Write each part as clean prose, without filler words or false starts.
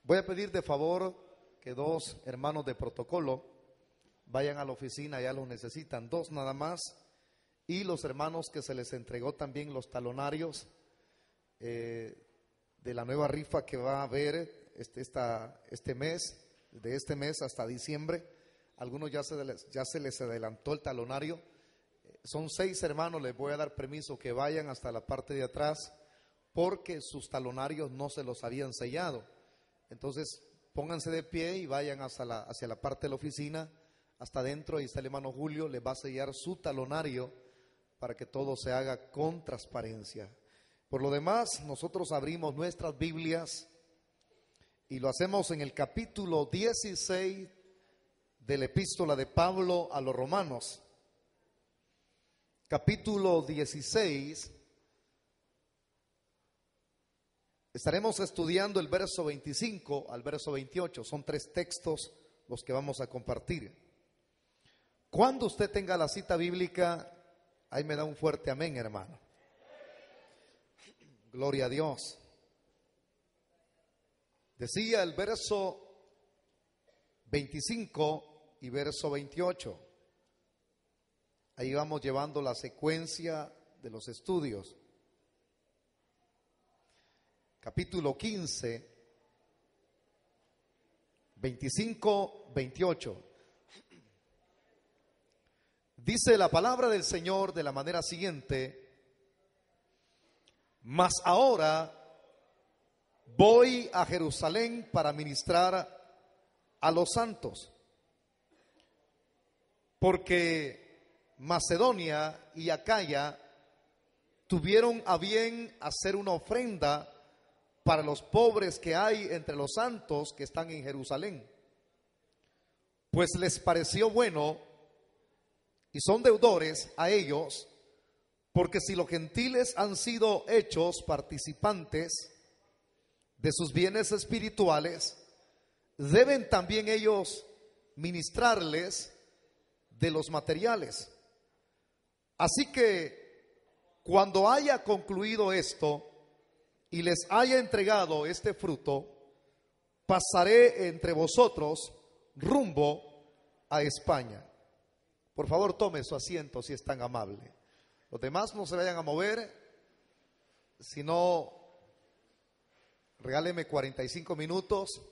Voy a pedir de favor que dos hermanos de protocolo vayan a la oficina, ya los necesitan, dos nada más, y los hermanos que se les entregó también los talonarios de la nueva rifa que va a haber este mes, de este mes hasta diciembre. Algunos ya se les adelantó el talonario. Son 6 hermanos, les voy a dar permiso que vayan hasta la parte de atrás porque sus talonarios no se los habían sellado. Entonces pónganse de pie y vayan hacia la parte de la oficina, hasta adentro. Ahí está el hermano Julio, les va a sellar su talonario para que todo se haga con transparencia. Por lo demás, nosotros abrimos nuestras Biblias y lo hacemos en el capítulo 16 de la epístola de Pablo a los Romanos. Capítulo 16. Estaremos estudiando el verso 25 al verso 28. Son 3 textos los que vamos a compartir. Cuando usted tenga la cita bíblica, ahí me da un fuerte amén, hermano. Gloria a Dios. Decía el verso 25 y verso 28. Ahí vamos llevando la secuencia de los estudios. Capítulo 15, 25, 28. Dice la palabra del Señor de la manera siguiente: mas ahora voy a Jerusalén para ministrar a los santos, porque Macedonia y Acaya tuvieron a bien hacer una ofrenda para los pobres que hay entre los santos que están en Jerusalén. Pues les pareció bueno y son deudores a ellos, porque si los gentiles han sido hechos participantes de sus bienes espirituales, deben también ellos ministrarles de los materiales. Así que cuando haya concluido esto y les haya entregado este fruto, pasaré entre vosotros rumbo a España. Por favor, tome su asiento si es tan amable. Los demás no se vayan a mover, sino regáleme 45 minutos.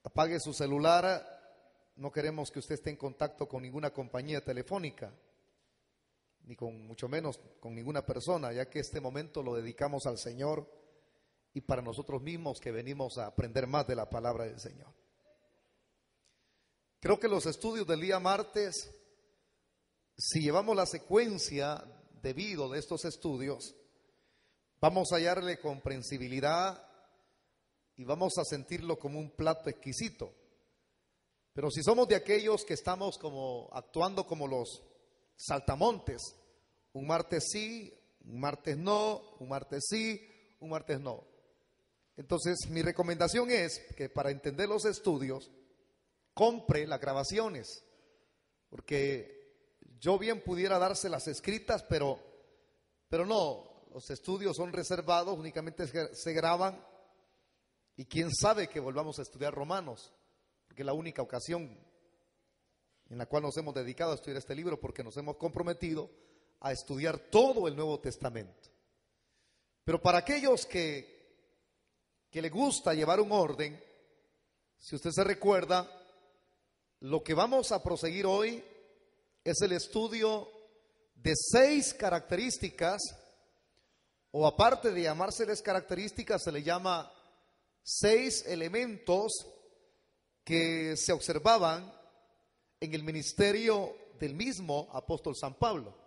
Apague su celular. No queremos que usted esté en contacto con ninguna compañía telefónica, ni con mucho menos con ninguna persona, ya que este momento lo dedicamos al Señor y para nosotros mismos que venimos a aprender más de la palabra del Señor. Creo que los estudios del día martes, si llevamos la secuencia debido de estos estudios, vamos a hallarle comprensibilidad y vamos a sentirlo como un plato exquisito. Pero si somos de aquellos que estamos actuando como los saltamontes, un martes sí, un martes no, un martes sí, un martes no. Entonces mi recomendación es que para entender los estudios, compre las grabaciones, porque yo bien pudiera dárselas escritas, pero no, los estudios son reservados, únicamente se graban, y quién sabe que volvamos a estudiar Romanos, porque es la única ocasión en la cual nos hemos dedicado a estudiar este libro, porque nos hemos comprometido a estudiar todo el Nuevo Testamento. Pero para aquellos que les gusta llevar un orden, si usted se recuerda, lo que vamos a proseguir hoy es el estudio de 6 características, o aparte de llamárseles características, se le llama 6 elementos que se observaban en el ministerio del mismo apóstol San Pablo,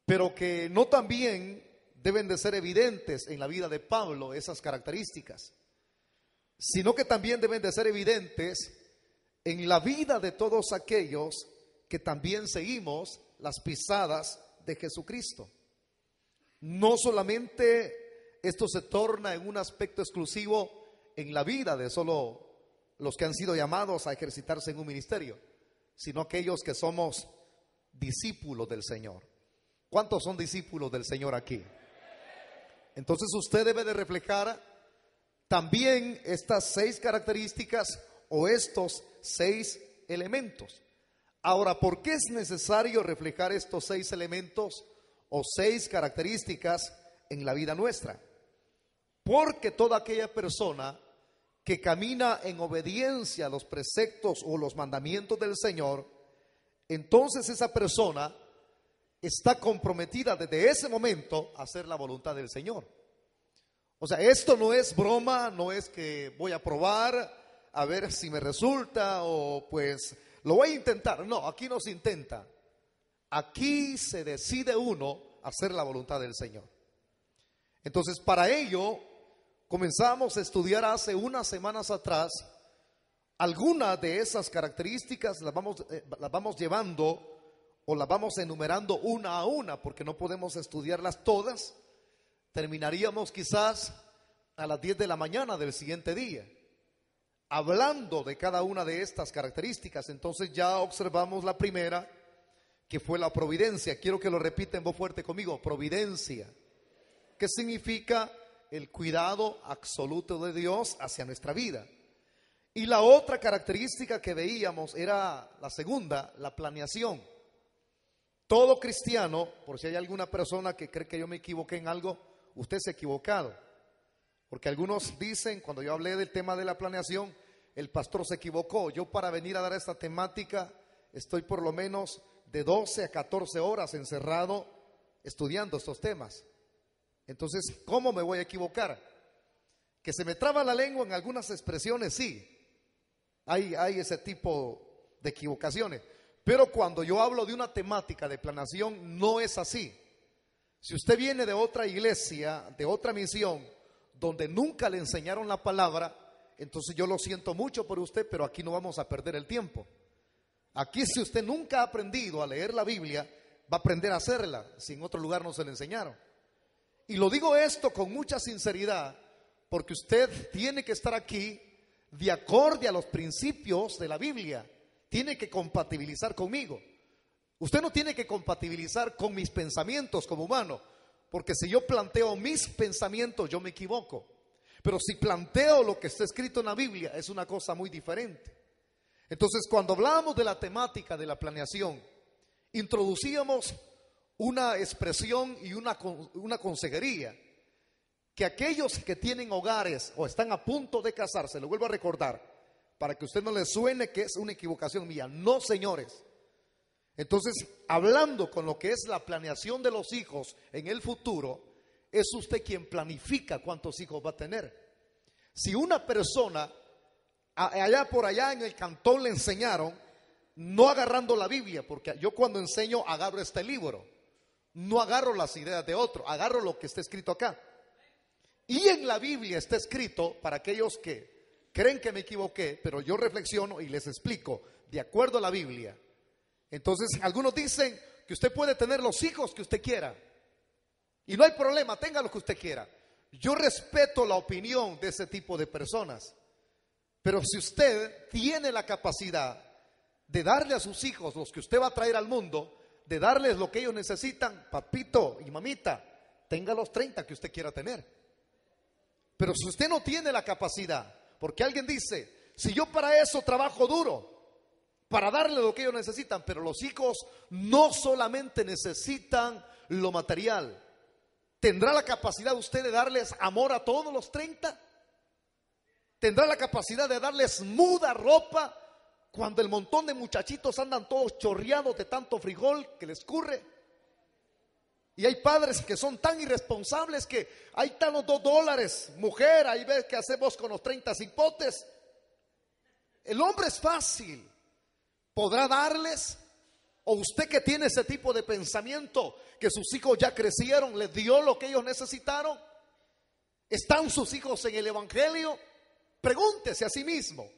pero que no también deben de ser evidentes en la vida de Pablo esas características, sino que también deben de ser evidentes en la vida de todos aquellos que también seguimos las pisadas de Jesucristo. No solamente esto se torna en un aspecto exclusivo en la vida de solo los que han sido llamados a ejercitarse en un ministerio, sino aquellos que somos discípulos del Señor. ¿Cuántos son discípulos del Señor aquí? Entonces usted debe de reflejar también estas 6 características o estos 6 elementos. Ahora, ¿por qué es necesario reflejar estos 6 elementos o 6 características en la vida nuestra? Porque toda aquella persona que camina en obediencia a los preceptos o los mandamientos del Señor, entonces esa persona está comprometida desde ese momento a hacer la voluntad del Señor. O sea, esto no es broma, no es que voy a probar a ver si me resulta o pues lo voy a intentar. No, aquí no se intenta. Aquí se decide uno a hacer la voluntad del Señor. Entonces, para ello comenzamos a estudiar hace unas semanas atrás algunas de esas características, las vamos llevando o las vamos enumerando una a una, porque no podemos estudiarlas todas. Terminaríamos quizás a las 10 de la mañana del siguiente día, hablando de cada una de estas características. Entonces ya observamos la primera, que fue la providencia. Quiero que lo repita en voz fuerte conmigo: providencia. ¿Qué significa? El cuidado absoluto de Dios hacia nuestra vida. Y la otra característica que veíamos era la segunda, la planeación. Todo cristiano, por si hay alguna persona que cree que yo me equivoqué en algo, usted se ha equivocado. Porque algunos dicen, cuando yo hablé del tema de la planeación, el pastor se equivocó. Yo, para venir a dar esta temática, estoy por lo menos de 12 a 14 horas encerrado estudiando estos temas. Entonces, ¿cómo me voy a equivocar? Que se me traba la lengua en algunas expresiones, sí. Hay ese tipo de equivocaciones. Pero cuando yo hablo de una temática de planeación, no es así. Si usted viene de otra iglesia, de otra misión, donde nunca le enseñaron la palabra, entonces yo lo siento mucho por usted, pero aquí no vamos a perder el tiempo. Aquí, si usted nunca ha aprendido a leer la Biblia, va a aprender a hacerla, si en otro lugar no se le enseñaron. Y lo digo esto con mucha sinceridad, porque usted tiene que estar aquí de acorde a los principios de la Biblia. Tiene que compatibilizar conmigo. Usted no tiene que compatibilizar con mis pensamientos como humano, porque si yo planteo mis pensamientos, yo me equivoco. Pero si planteo lo que está escrito en la Biblia, es una cosa muy diferente. Entonces, cuando hablamos de la temática de la planeación, introducíamos una expresión y una consejería, que aquellos que tienen hogares o están a punto de casarse, lo vuelvo a recordar, para que a usted no le suene que es una equivocación mía. No, señores. Entonces, hablando con lo que es la planeación de los hijos en el futuro, es usted quien planifica cuántos hijos va a tener. Si una persona, allá por allá en el cantón le enseñaron, no agarrando la Biblia, porque yo cuando enseño agarro este libro, no agarro las ideas de otro, agarro lo que está escrito acá. Y en la Biblia está escrito, para aquellos que creen que me equivoqué, pero yo reflexiono y les explico de acuerdo a la Biblia. Entonces, algunos dicen que usted puede tener los hijos que usted quiera y no hay problema, tenga lo que usted quiera. Yo respeto la opinión de ese tipo de personas, pero si usted tiene la capacidad de darle a sus hijos los que usted va a traer al mundo, de darles lo que ellos necesitan, papito y mamita, tenga los 30 que usted quiera tener. Pero si usted no tiene la capacidad, porque alguien dice, si yo para eso trabajo duro, para darle lo que ellos necesitan, pero los hijos no solamente necesitan lo material. ¿Tendrá la capacidad usted de darles amor a todos los 30? ¿Tendrá la capacidad de darles muda ropa cuando el montón de muchachitos andan todos chorreados de tanto frijol que les curre? Y hay padres que son tan irresponsables que ahí están los $2, mujer, ahí ves qué hacemos con los 30 cipotes. El hombre es fácil. ¿Podrá darles? ¿O usted que tiene ese tipo de pensamiento, que sus hijos ya crecieron, les dio lo que ellos necesitaron? ¿Están sus hijos en el evangelio? Pregúntese a sí mismo.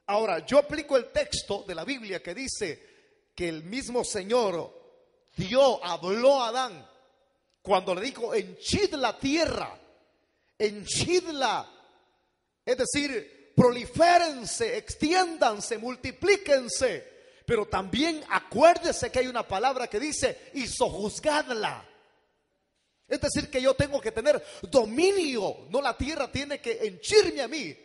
Ahora, yo aplico el texto de la Biblia que dice que el mismo Señor habló a Adán cuando le dijo, henchid la tierra, henchidla, es decir, proliférense, extiéndanse, multiplíquense. Pero también acuérdese que hay una palabra que dice, y sojuzgadla. Es decir, que yo tengo que tener dominio. No la tierra tiene que henchirme a mí,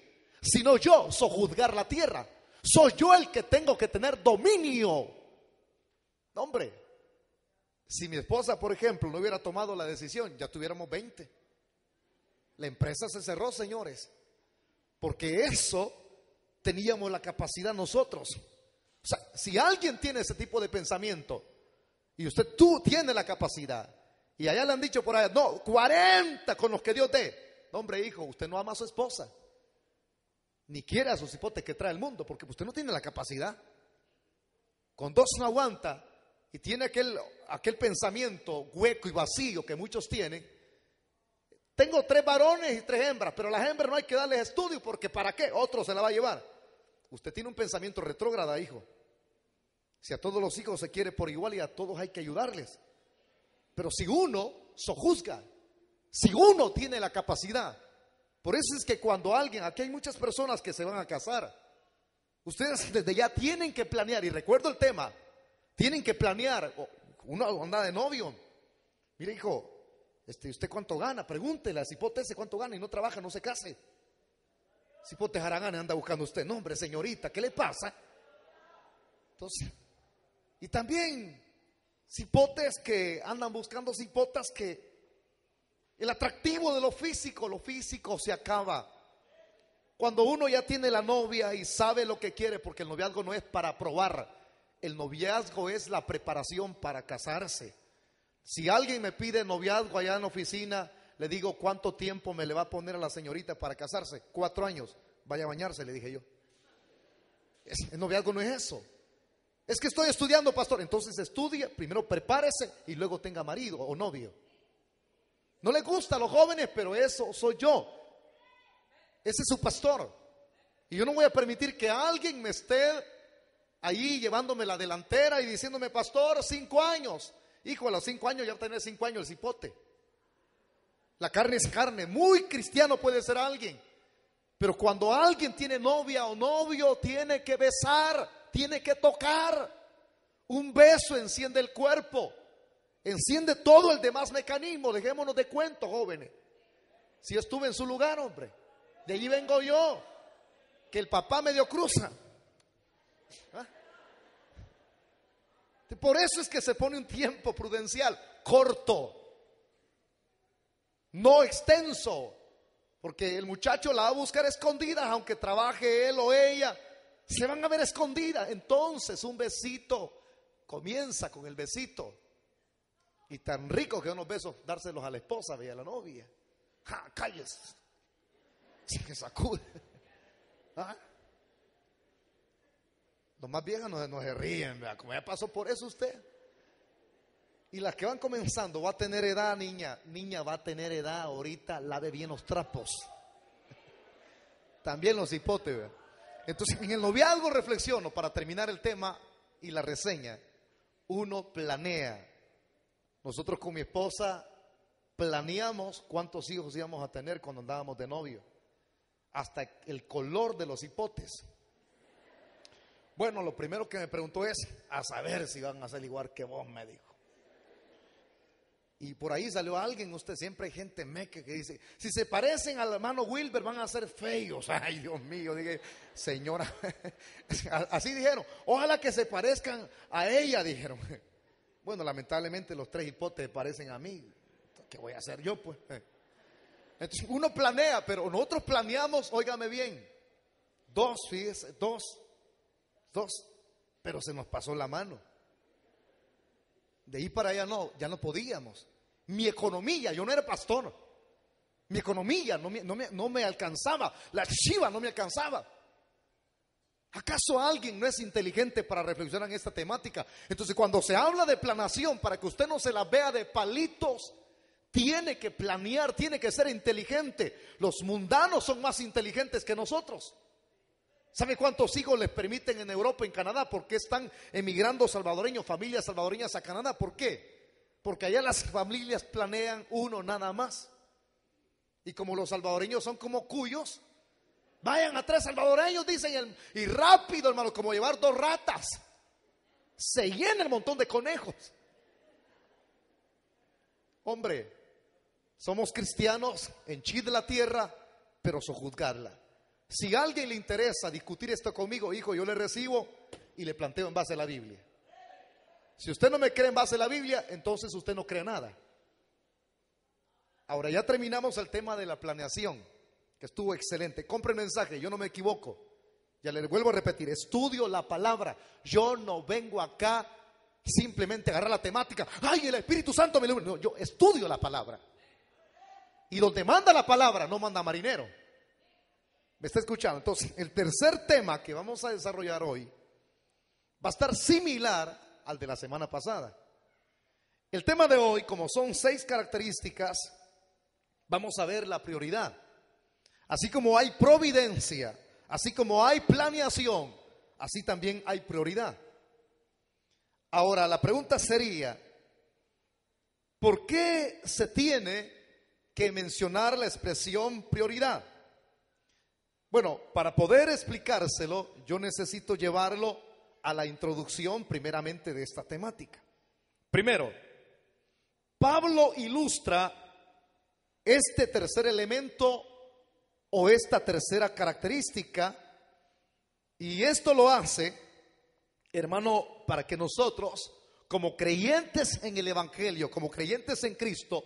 sino yo sojuzgar la tierra. Soy yo el que tengo que tener dominio. No, hombre, si mi esposa, por ejemplo, no hubiera tomado la decisión, ya tuviéramos 20. La empresa se cerró, señores, porque eso teníamos la capacidad nosotros. O sea, si alguien tiene ese tipo de pensamiento y tú tienes la capacidad, y allá le han dicho por allá, no, 40 con los que Dios dé. No, hombre, hijo, usted no ama a su esposa, ni quiere a sus hipotes que trae el mundo, porque usted no tiene la capacidad. Con 2 no aguanta, y tiene aquel pensamiento hueco y vacío que muchos tienen. Tengo 3 varones y 3 hembras, pero a las hembras no hay que darles estudio, porque ¿para qué? Otro se la va a llevar. Usted tiene un pensamiento retrógrado, hijo. Si a todos los hijos se quiere por igual y a todos hay que ayudarles. Pero si uno sojuzga, si uno tiene la capacidad, por eso es que cuando aquí hay muchas personas que se van a casar, ustedes desde ya tienen que planear, y recuerdo el tema, tienen que planear. Uno anda de novio, mire hijo, ¿usted cuánto gana? Pregúntele a Cipote ese cuánto gana y no trabaja, no se case. Cipote Jaragana anda buscando usted, no hombre señorita, ¿qué le pasa? Entonces, y también cipotes que andan buscando cipotas que el atractivo de lo físico se acaba. Cuando uno ya tiene la novia y sabe lo que quiere, porque el noviazgo no es para probar, el noviazgo es la preparación para casarse. Si alguien me pide noviazgo allá en la oficina, le digo, ¿cuánto tiempo me le va a poner a la señorita para casarse? 4 años, vaya a bañarse, le dije yo. El noviazgo no es eso. Es que estoy estudiando, pastor. Entonces estudie, primero prepárese y luego tenga marido o novio. No le gusta a los jóvenes, pero eso soy yo. Ese es su pastor. Y yo no voy a permitir que alguien me esté ahí llevándome la delantera y diciéndome, pastor, 5 años. Hijo, a los 5 años ya tener 5 años el cipote. La carne es carne. Muy cristiano puede ser alguien, pero cuando alguien tiene novia o novio, tiene que besar, tiene que tocar. Un beso enciende el cuerpo, enciende todo el demás mecanismo. Dejémonos de cuentos, jóvenes. Si yo estuve en su lugar, hombre, de allí vengo yo, que el papá me dio cruza. ¿Ah? Por eso es que se pone un tiempo prudencial, corto, no extenso, porque el muchacho la va a buscar escondida, aunque trabaje él o ella, se van a ver escondidas. Entonces un besito, comienza con el besito, y tan rico que unos besos dárselos a la esposa y a la novia. ¡Ja, calles! Se sacude. ¿Ah? Los más viejos no se ríen, ¿verdad? Como ya pasó por eso usted. Y las que van comenzando, va a tener edad, niña va a tener edad, ahorita lave bien los trapos. También los hipotes, ¿verdad? Entonces, en el noviazgo reflexiono, para terminar el tema y la reseña, uno planea. Nosotros con mi esposa planeamos cuántos hijos íbamos a tener cuando andábamos de novio, hasta el color de los hipotes. Bueno, lo primero que me preguntó es, a saber si van a ser igual que vos, me dijo. Y por ahí salió alguien, usted siempre hay gente meque que dice, si se parecen al hermano Wilber van a ser feos. Ay, Dios mío, dije, señora, así dijeron, ojalá que se parezcan a ella, dijeron. Bueno, lamentablemente los 3 hipotes parecen a mí. ¿Qué voy a hacer yo, pues? Entonces uno planea, pero nosotros planeamos, óigame bien, 2, fíjese, 2, pero se nos pasó la mano. De ahí para allá ya no podíamos. Mi economía, yo no era pastor, mi economía no me alcanzaba, la chiva no me alcanzaba. ¿Acaso alguien no es inteligente para reflexionar en esta temática? Entonces, cuando se habla de planación, para que usted no se la vea de palitos, tiene que planear, tiene que ser inteligente. Los mundanos son más inteligentes que nosotros. ¿Sabe cuántos hijos les permiten en Europa, en Canadá? ¿Por qué están emigrando salvadoreños, familias salvadoreñas a Canadá? ¿Por qué? Porque allá las familias planean uno nada más. Y como los salvadoreños son como cuyos, vayan a 3 salvadoreños, dicen, y rápido, hermano, como llevar 2 ratas. Se llena el montón de conejos. Hombre, Somos cristianos en chi de la tierra, pero sojuzgarla. Si a alguien le interesa discutir esto conmigo, hijo, yo le recibo y le planteo en base a la Biblia. Si usted no me cree en base a la Biblia, entonces usted no cree nada. Ahora ya terminamos el tema de la planeación, que estuvo excelente. Compre el mensaje, yo no me equivoco. Ya le vuelvo a repetir, estudio la palabra. Yo no vengo acá simplemente a agarrar la temática. ¡Ay, el Espíritu Santo me lo... No, yo estudio la palabra. Y donde manda la palabra, no manda marinero. ¿Me está escuchando? Entonces, el tercer tema que vamos a desarrollar hoy va a estar similar al de la semana pasada. El tema de hoy, como son 6 características, vamos a ver la prioridad. Así como hay providencia, así como hay planeación, así también hay prioridad. Ahora, la pregunta sería, ¿por qué se tiene que mencionar la expresión prioridad? Bueno, para poder explicárselo, yo necesito llevarlo a la introducción primeramente de esta temática. Primero, Pablo ilustra este tercer elemento o esta tercera característica, y esto lo hace, hermano, para que nosotros, como creyentes en el Evangelio, como creyentes en Cristo,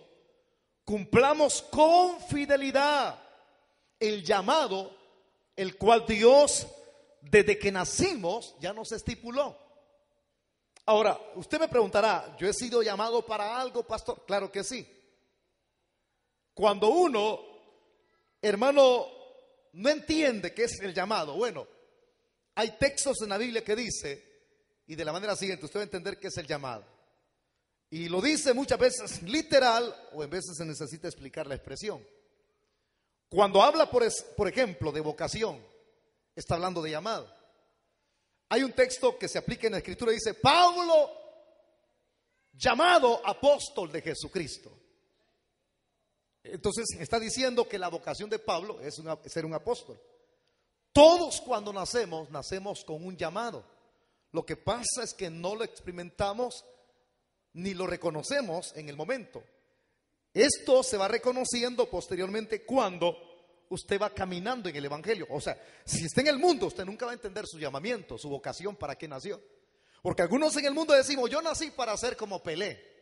cumplamos con fidelidad el llamado, el cual Dios desde que nacimos ya nos estipuló. Ahora, usted me preguntará, ¿yo he sido llamado para algo, pastor? Claro que sí. Cuando uno, hermano, no entiende qué es el llamado, bueno, hay textos en la Biblia que dice, y de la manera siguiente, usted va a entender qué es el llamado. Y lo dice muchas veces literal, o en veces se necesita explicar la expresión. Cuando habla, por ejemplo, de vocación, está hablando de llamado. Hay un texto que se aplica en la Escritura y dice, Pablo, llamado apóstol de Jesucristo. Entonces está diciendo que la vocación de Pablo es ser un apóstol. Todos cuando nacemos con un llamado. Lo que pasa es que no lo experimentamos ni lo reconocemos en el momento. Esto se va reconociendo posteriormente cuando usted va caminando en el Evangelio. O sea, si está en el mundo, usted nunca va a entender su llamamiento, su vocación, para qué nació. Porque algunos en el mundo decimos, yo nací para ser como Pelé.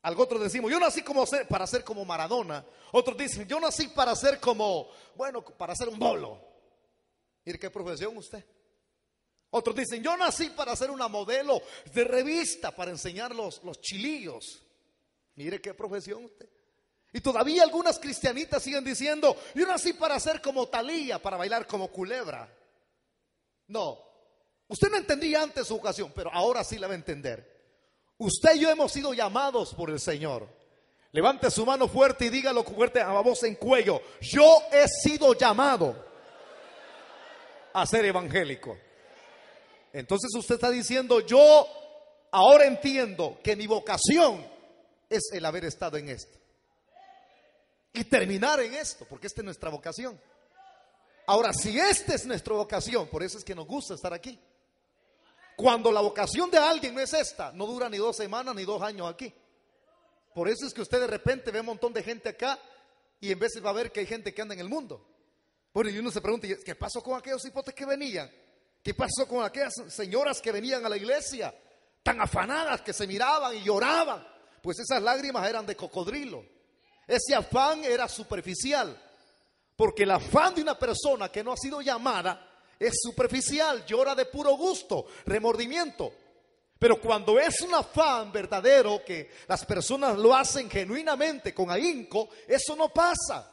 Algo otros decimos, yo nací para ser como Maradona. Otros dicen, yo nací para ser como, bueno, para ser un bolo. Mire qué profesión usted. Otros dicen, yo nací para ser una modelo de revista, para enseñar los chilillos. Mire qué profesión usted. Y todavía algunas cristianitas siguen diciendo, yo nací para ser como Talía, para bailar como Culebra. No, usted no entendía antes su vocación, pero ahora sí la va a entender. Usted y yo hemos sido llamados por el Señor. Levante su mano fuerte y dígalo fuerte a voz en cuello. Yo he sido llamado a ser evangélico. Entonces usted está diciendo, yo ahora entiendo que mi vocación es el haber estado en esto y terminar en esto, porque esta es nuestra vocación. Ahora, si esta es nuestra vocación, por eso es que nos gusta estar aquí. Cuando la vocación de alguien no es esta, no dura ni 2 semanas ni 2 años aquí. Por eso es que usted de repente ve un montón de gente acá y en veces va a ver que hay gente que anda en el mundo. Bueno, y uno se pregunta, ¿qué pasó con aquellos hipotes que venían? ¿Qué pasó con aquellas señoras que venían a la iglesia tan afanadas que se miraban y lloraban? Pues esas lágrimas eran de cocodrilo. Ese afán era superficial, porque el afán de una persona que no ha sido llamada es superficial, llora de puro gusto, remordimiento. Pero cuando es un afán verdadero, que las personas lo hacen genuinamente, con ahínco, eso no pasa.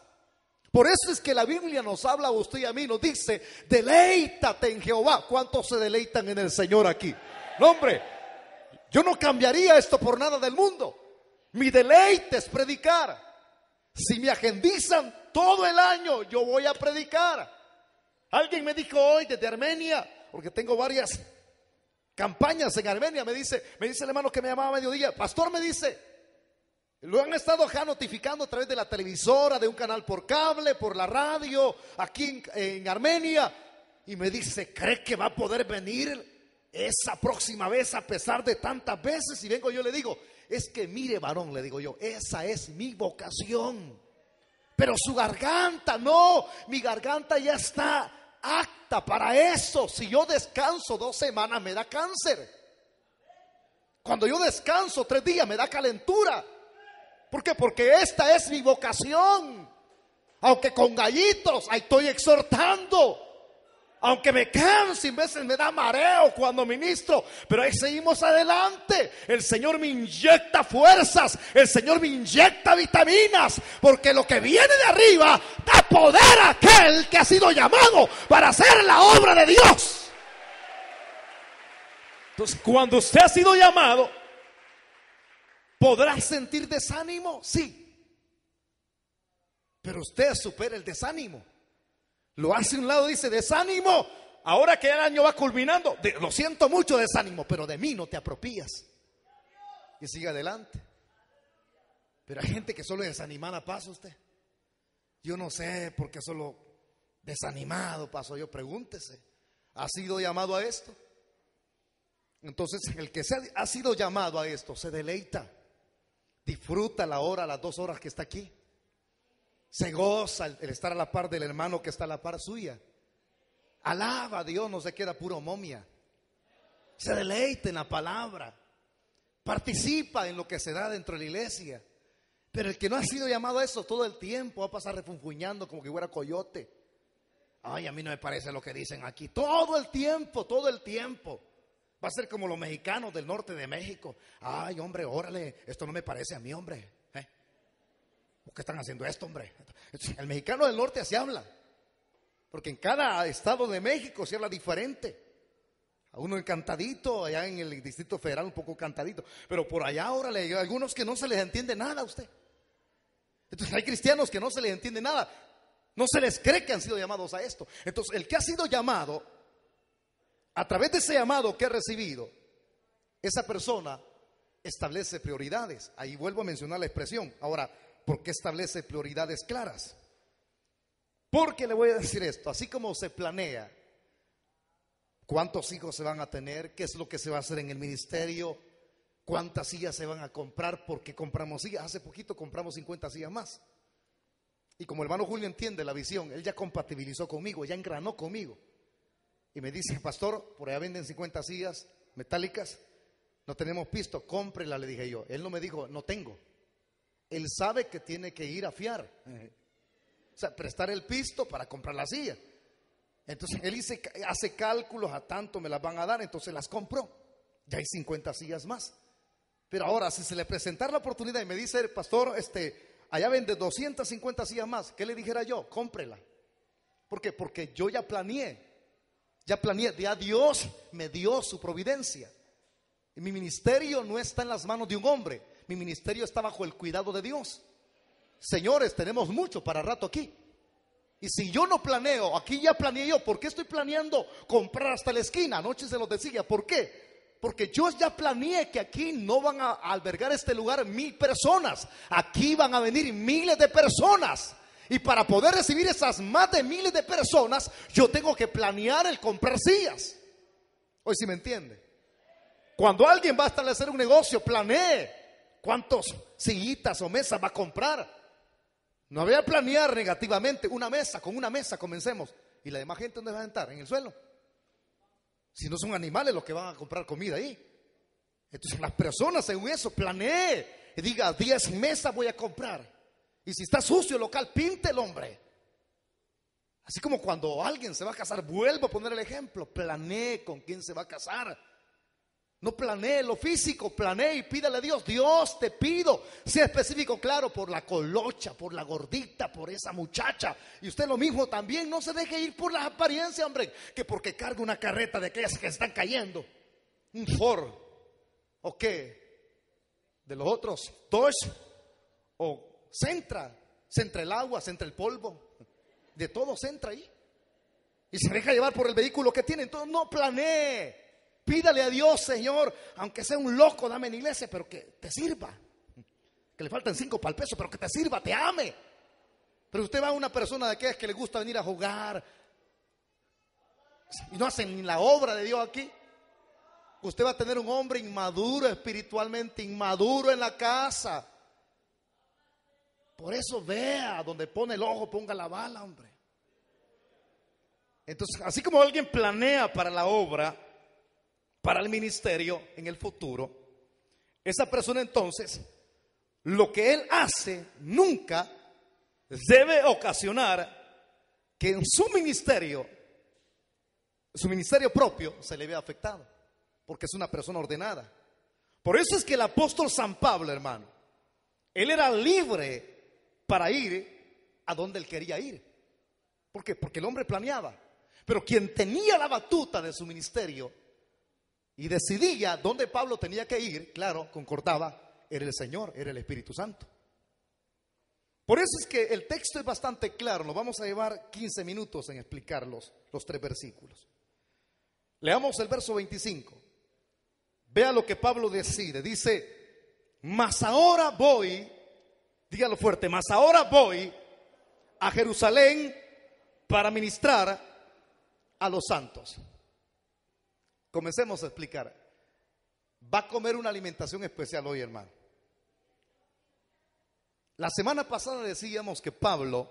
Por eso es que la Biblia nos habla a usted y a mí, nos dice, deleítate en Jehová. ¿Cuántos se deleitan en el Señor aquí? No, hombre, yo no cambiaría esto por nada del mundo. Mi deleite es predicar. Si me agendizan todo el año, yo voy a predicar. Alguien me dijo hoy desde Armenia, porque tengo varias campañas en Armenia, me dice el hermano que me llamaba a mediodía, pastor, me dice, lo han estado acá notificando a través de la televisora, de un canal por cable, por la radio, aquí en Armenia, y me dice, ¿cree que va a poder venir esa próxima vez a pesar de tantas veces? Y vengo yo le digo, es que mire, varón, le digo yo, esa es mi vocación. Pero su garganta, no, mi garganta ya está apta para eso. Si yo descanso 2 semanas me da cáncer. Cuando yo descanso 3 días me da calentura. ¿Por qué? Porque esta es mi vocación. Aunque con gallitos, ahí estoy exhortando. Aunque me canse y a veces me da mareo cuando ministro, pero ahí seguimos adelante. El Señor me inyecta fuerzas, el Señor me inyecta vitaminas, porque lo que viene de arriba da poder a aquel que ha sido llamado para hacer la obra de Dios. Entonces, cuando usted ha sido llamado, ¿podrá sentir desánimo? Sí. Pero usted supera el desánimo. Lo hace a un lado y dice, desánimo, ahora que el año va culminando, lo siento mucho, desánimo, pero de mí no te apropias. Y sigue adelante. Pero hay gente que solo desanimada pasa usted. Yo no sé por qué solo desanimado paso yo, pregúntese. ¿Ha sido llamado a esto? Entonces el que ha sido llamado a esto se deleita, disfruta la hora, las 2 horas que está aquí. Se goza el estar a la par del hermano que está a la par suya. Alaba a Dios, no se queda puro momia. Se deleita en la palabra. Participa en lo que se da dentro de la iglesia. Pero el que no ha sido llamado a eso todo el tiempo va a pasar refunfuñando como que fuera coyote. Ay, a mí no me parece lo que dicen aquí. Todo el tiempo, todo el tiempo. Va a ser como los mexicanos del norte de México. Ay, hombre, órale, esto no me parece a mí, hombre. ¿Por qué están haciendo esto, hombre? El mexicano del norte así habla. Porque en cada estado de México se habla diferente. A uno encantadito, allá en el Distrito Federal un poco cantadito. Pero por allá, órale, hay algunos que no se les entiende nada a usted. Entonces hay cristianos que no se les entiende nada. No se les cree que han sido llamados a esto. Entonces el que ha sido llamado, a través de ese llamado que ha recibido, esa persona establece prioridades. Ahí vuelvo a mencionar la expresión. Ahora, ¿por qué establece prioridades claras? Porque le voy a decir esto, así como se planea cuántos hijos se van a tener, qué es lo que se va a hacer en el ministerio, cuántas sillas se van a comprar, porque compramos sillas. Hace poquito compramos 50 sillas más. Y como el hermano Julio entiende la visión, él ya compatibilizó conmigo, ya engranó conmigo. Y me dice, pastor, por allá venden 50 sillas metálicas, no tenemos pisto, cómprela, le dije yo. Él no me dijo, no tengo. Él sabe que tiene que ir a fiar, o sea, prestar el pisto para comprar la silla. Entonces él hace cálculos, a tanto me las van a dar, entonces las compró. Ya hay 50 sillas más. Pero ahora, si se le presentara la oportunidad y me dice, pastor, allá vende 250 sillas más, ¿qué le dijera yo? Cómprela. ¿Por qué? Porque yo ya planeé, ya Dios me dio su providencia. Y mi ministerio no está en las manos de un hombre. Mi ministerio está bajo el cuidado de Dios. Señores, tenemos mucho para rato aquí. Y si yo no planeo, aquí ya planeé yo. ¿Por qué estoy planeando comprar hasta la esquina? Anoche se los decía. ¿Por qué? Porque yo ya planeé que aquí no van a albergar este lugar 1000 personas. Aquí van a venir miles de personas. Y para poder recibir esas más de miles de personas, yo tengo que planear el comprar sillas. Hoy sí me entiende. Cuando alguien va a establecer un negocio, planee cuántos sillitas o mesas va a comprar. No voy a planear negativamente una mesa, con una mesa comencemos. ¿Y la demás gente dónde va a sentar? ¿En el suelo? Si no son animales los que van a comprar comida ahí. Entonces las personas según eso planee y diga 10 mesas voy a comprar. Y si está sucio el local, pinte el hombre. Así como cuando alguien se va a casar, vuelvo a poner el ejemplo, planee con quién se va a casar. No planee lo físico, planee y pídale a Dios. Dios, te pido, sea específico, claro, por la colocha, por la gordita, por esa muchacha. Y usted lo mismo también, no se deje ir por la apariencia, hombre, que porque carga una carreta de aquellas que están cayendo. Un Ford, ¿o qué? De los otros, Dodge, o Sentra el agua, Sentra el polvo, de todo Sentra ahí. Y se deja llevar por el vehículo que tiene, entonces no planee. Pídale a Dios, Señor, aunque sea un loco, dame en la iglesia, pero que te sirva. Que le faltan 5 para el peso, pero que te sirva, te ame. Pero usted va a una persona de aquellas que le gusta venir a jugar y no hacen ni la obra de Dios aquí. usted va a tener un hombre inmaduro espiritualmente, inmaduro en la casa. Por eso vea, donde pone el ojo, ponga la bala, hombre. Entonces, así como alguien planea para la obra, para el ministerio en el futuro, esa persona entonces, lo que él hace nunca debe ocasionar que en su ministerio propio se le vea afectado, porque es una persona ordenada. Por eso es que el apóstol San Pablo, hermano, él era libre para ir a donde él quería ir. ¿Por qué? Porque el hombre planeaba. Pero quien tenía la batuta de su ministerio y decidía dónde Pablo tenía que ir, claro, concordaba, era el Señor, era el Espíritu Santo. Por eso es que el texto es bastante claro. Nos vamos a llevar 15 minutos en explicar los 3 versículos. Leamos el verso 25. Vea lo que Pablo decide. Dice, mas ahora voy, dígalo fuerte, mas ahora voy a Jerusalén para ministrar a los santos. Comencemos a explicar. Va a comer una alimentación especial hoy, hermano. La semana pasada decíamos que Pablo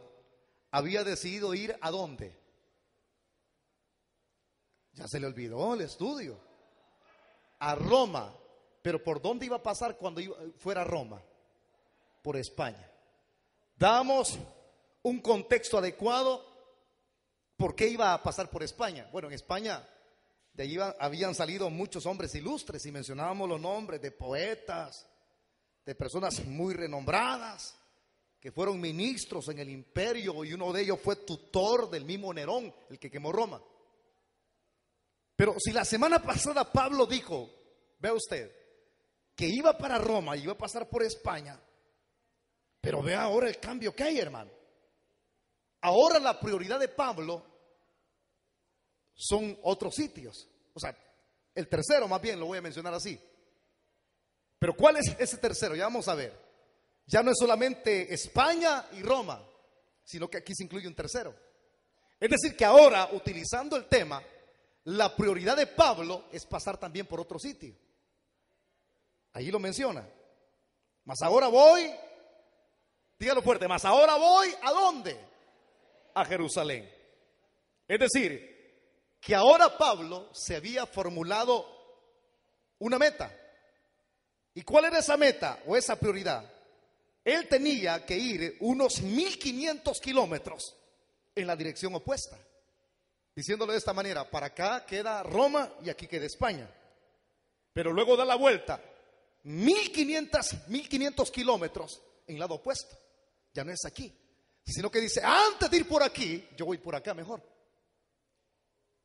había decidido ir ¿a dónde? Ya se le olvidó el estudio. A Roma. Pero ¿por dónde iba a pasar cuando fuera a Roma? Por España. Damos un contexto adecuado. ¿Por qué iba a pasar por España? Bueno, en España de allí habían salido muchos hombres ilustres, y mencionábamos los nombres de poetas, de personas muy renombradas, que fueron ministros en el imperio, y uno de ellos fue tutor del mismo Nerón, el que quemó Roma. Pero si la semana pasada Pablo dijo, vea usted, que iba para Roma y iba a pasar por España, pero vea ahora el cambio que hay, hermano. Ahora la prioridad de Pablo son otros sitios. O sea, el tercero más bien lo voy a mencionar así. Pero ¿cuál es ese tercero? Ya vamos a ver. Ya no es solamente España y Roma, sino que aquí se incluye un tercero. Es decir, que ahora, utilizando el tema, la prioridad de Pablo es pasar también por otro sitio. Allí lo menciona. Mas ahora voy, dígalo fuerte, mas ahora voy ¿a dónde? A Jerusalén. Es decir, que ahora Pablo se había formulado una meta. ¿Y cuál era esa meta o esa prioridad? Él tenía que ir unos 1500 kilómetros en la dirección opuesta. Diciéndolo de esta manera, para acá queda Roma y aquí queda España. Pero luego da la vuelta, 1500 kilómetros en lado opuesto. Ya no es aquí, sino que dice, antes de ir por aquí, yo voy por acá mejor.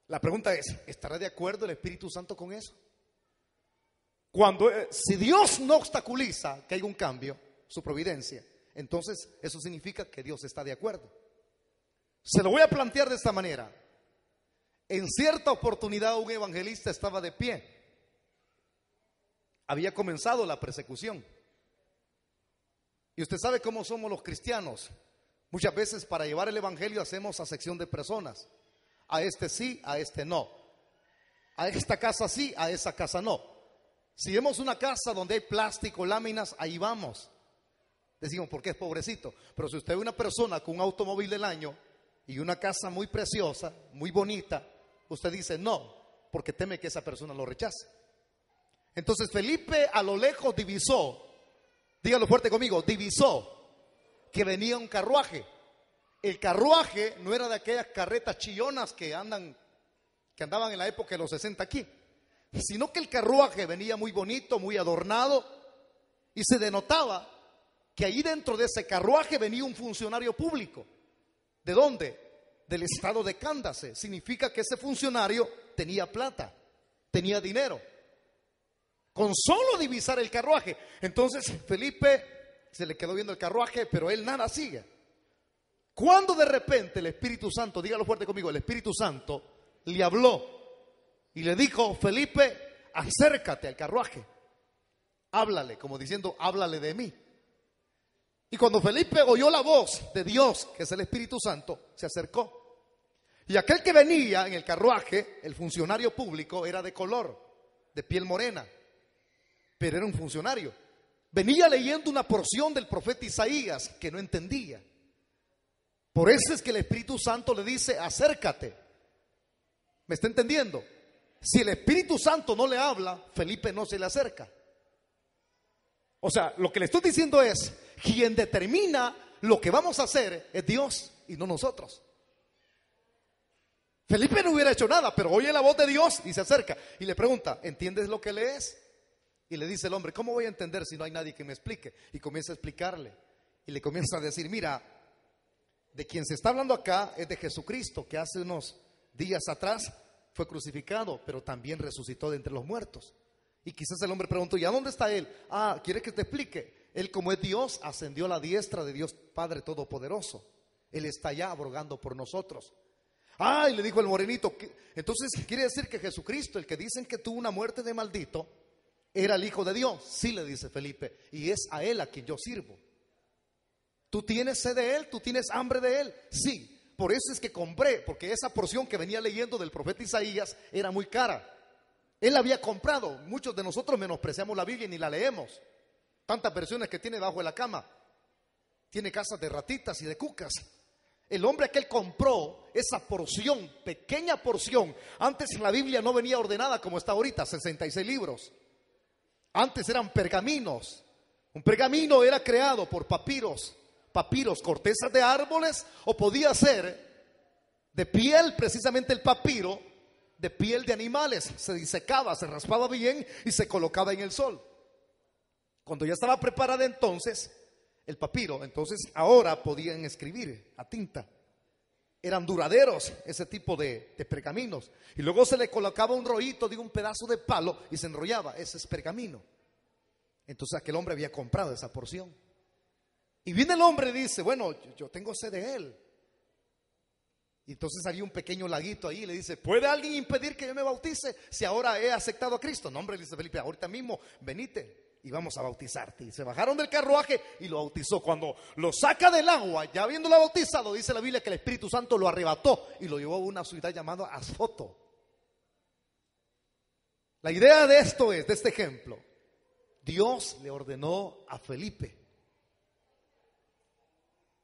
La pregunta es, ¿estará de acuerdo el Espíritu Santo con eso? Si Dios no obstaculiza que haya un cambio, su providencia, entonces eso significa que Dios está de acuerdo. Se lo voy a plantear de esta manera. En cierta oportunidad un evangelista estaba de pie. Había comenzado la persecución. Y usted sabe cómo somos los cristianos. Muchas veces para llevar el evangelio hacemos acepción de personas. A este sí, a este no. A esta casa sí, a esa casa no. Si vemos una casa donde hay plástico, láminas, ahí vamos. Decimos, porque es pobrecito. Pero si usted ve una persona con un automóvil del año y una casa muy preciosa, muy bonita, usted dice no, porque teme que esa persona lo rechace. Entonces Felipe a lo lejos divisó, dígalo fuerte conmigo, divisó que venía un carruaje. El carruaje no era de aquellas carretas chillonas que andaban en la época de los 60 aquí, sino que el carruaje venía muy bonito, muy adornado, y se denotaba que ahí dentro de ese carruaje venía un funcionario público. ¿De dónde? Del estado de Cándase. Significa que ese funcionario tenía plata, tenía dinero. Con solo divisar el carruaje. Entonces Felipe se le quedó viendo el carruaje, pero él nada sigue. Cuando de repente el Espíritu Santo, dígalo fuerte conmigo, el Espíritu Santo le habló y le dijo, Felipe, acércate al carruaje, háblale, como diciendo, háblale de mí. Y cuando Felipe oyó la voz de Dios, que es el Espíritu Santo, se acercó. Y aquel que venía en el carruaje, el funcionario público, era de color de piel morena, pero era un funcionario. Venía leyendo una porción del profeta Isaías que no entendía. Por eso es que el Espíritu Santo le dice: acércate. ¿Me está entendiendo? Si el Espíritu Santo no le habla, Felipe no se le acerca. O sea, lo que le estoy diciendo es: quien determina lo que vamos a hacer es Dios y no nosotros. Felipe no hubiera hecho nada, pero oye la voz de Dios y se acerca y le pregunta: ¿entiendes lo que lees? Y le dice el hombre: ¿cómo voy a entender si no hay nadie que me explique? Y comienza a explicarle y le comienza a decir: mira, de quien se está hablando acá es de Jesucristo, que hace unos días atrás fue crucificado, pero también resucitó de entre los muertos. Y quizás el hombre preguntó: ¿y a dónde está él? Ah, ¿quiere que te explique? Él, como es Dios, ascendió a la diestra de Dios Padre Todopoderoso. Él está allá abrogando por nosotros. Ah, y le dijo el morenito: entonces quiere decir que Jesucristo, el que dicen que tuvo una muerte de maldito, era el Hijo de Dios. Sí, le dice Felipe, y es a él a quien yo sirvo. ¿Tú tienes sed de él? ¿Tú tienes hambre de él? Sí. Por eso es que compré, porque esa porción que venía leyendo del profeta Isaías era muy cara. Él la había comprado. Muchos de nosotros menospreciamos la Biblia y ni la leemos. Tantas versiones que tiene bajo de la cama. Tiene casas de ratitas y de cucas. El hombre aquel compró esa porción, pequeña porción. Antes la Biblia no venía ordenada como está ahorita, 66 libros. Antes eran pergaminos. Un pergamino era creado por papiros, cortezas de árboles, o podía ser de piel, precisamente el papiro, de piel de animales. Se disecaba, se raspaba bien y se colocaba en el sol. Cuando ya estaba preparada entonces el papiro, entonces ahora podían escribir a tinta. Eran duraderos ese tipo de pergaminos. Y luego se le colocaba un rollito de un pedazo de palo y se enrollaba. Ese es pergamino. Entonces aquel hombre había comprado esa porción. Y viene el hombre y dice: bueno, yo tengo sed de él. Y entonces había un pequeño laguito ahí y le dice: ¿puede alguien impedir que yo me bautice si ahora he aceptado a Cristo? No, hombre, le dice Felipe: ahorita mismo venite y vamos a bautizarte. Y se bajaron del carruaje y lo bautizó. Cuando lo saca del agua, ya habiéndolo bautizado, dice la Biblia que el Espíritu Santo lo arrebató y lo llevó a una ciudad llamada Azoto. La idea de esto es, de este ejemplo: Dios le ordenó a Felipe.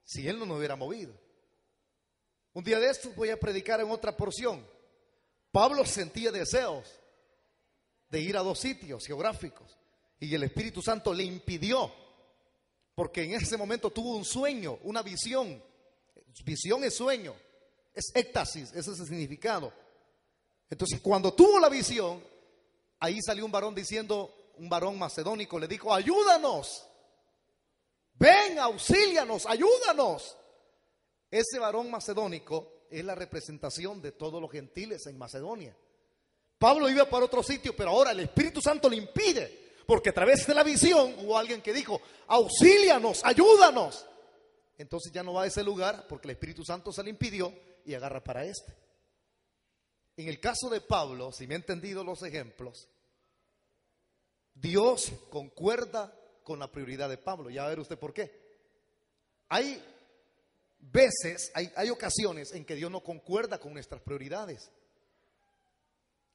Si él no me hubiera movido. Un día de estos voy a predicar en otra porción. Pablo sentía deseos de ir a 2 sitios geográficos y el Espíritu Santo le impidió, porque en ese momento tuvo un sueño, una visión. Visión es sueño, es éxtasis, ese es el significado. Entonces, cuando tuvo la visión, ahí salió un varón diciendo, un varón macedónico le dijo: ayúdanos, ven, auxílianos, ayúdanos. Ese varón macedónico es la representación de todos los gentiles en Macedonia. Pablo iba para otro sitio, pero ahora el Espíritu Santo le impide, porque a través de la visión hubo alguien que dijo: auxílianos, ayúdanos. Entonces ya no va a ese lugar porque el Espíritu Santo se le impidió y agarra para este. En el caso de Pablo, si me ha entendido los ejemplos, Dios concuerda con la prioridad de Pablo. Ya va a ver usted por qué. Hay veces, hay ocasiones en que Dios no concuerda con nuestras prioridades.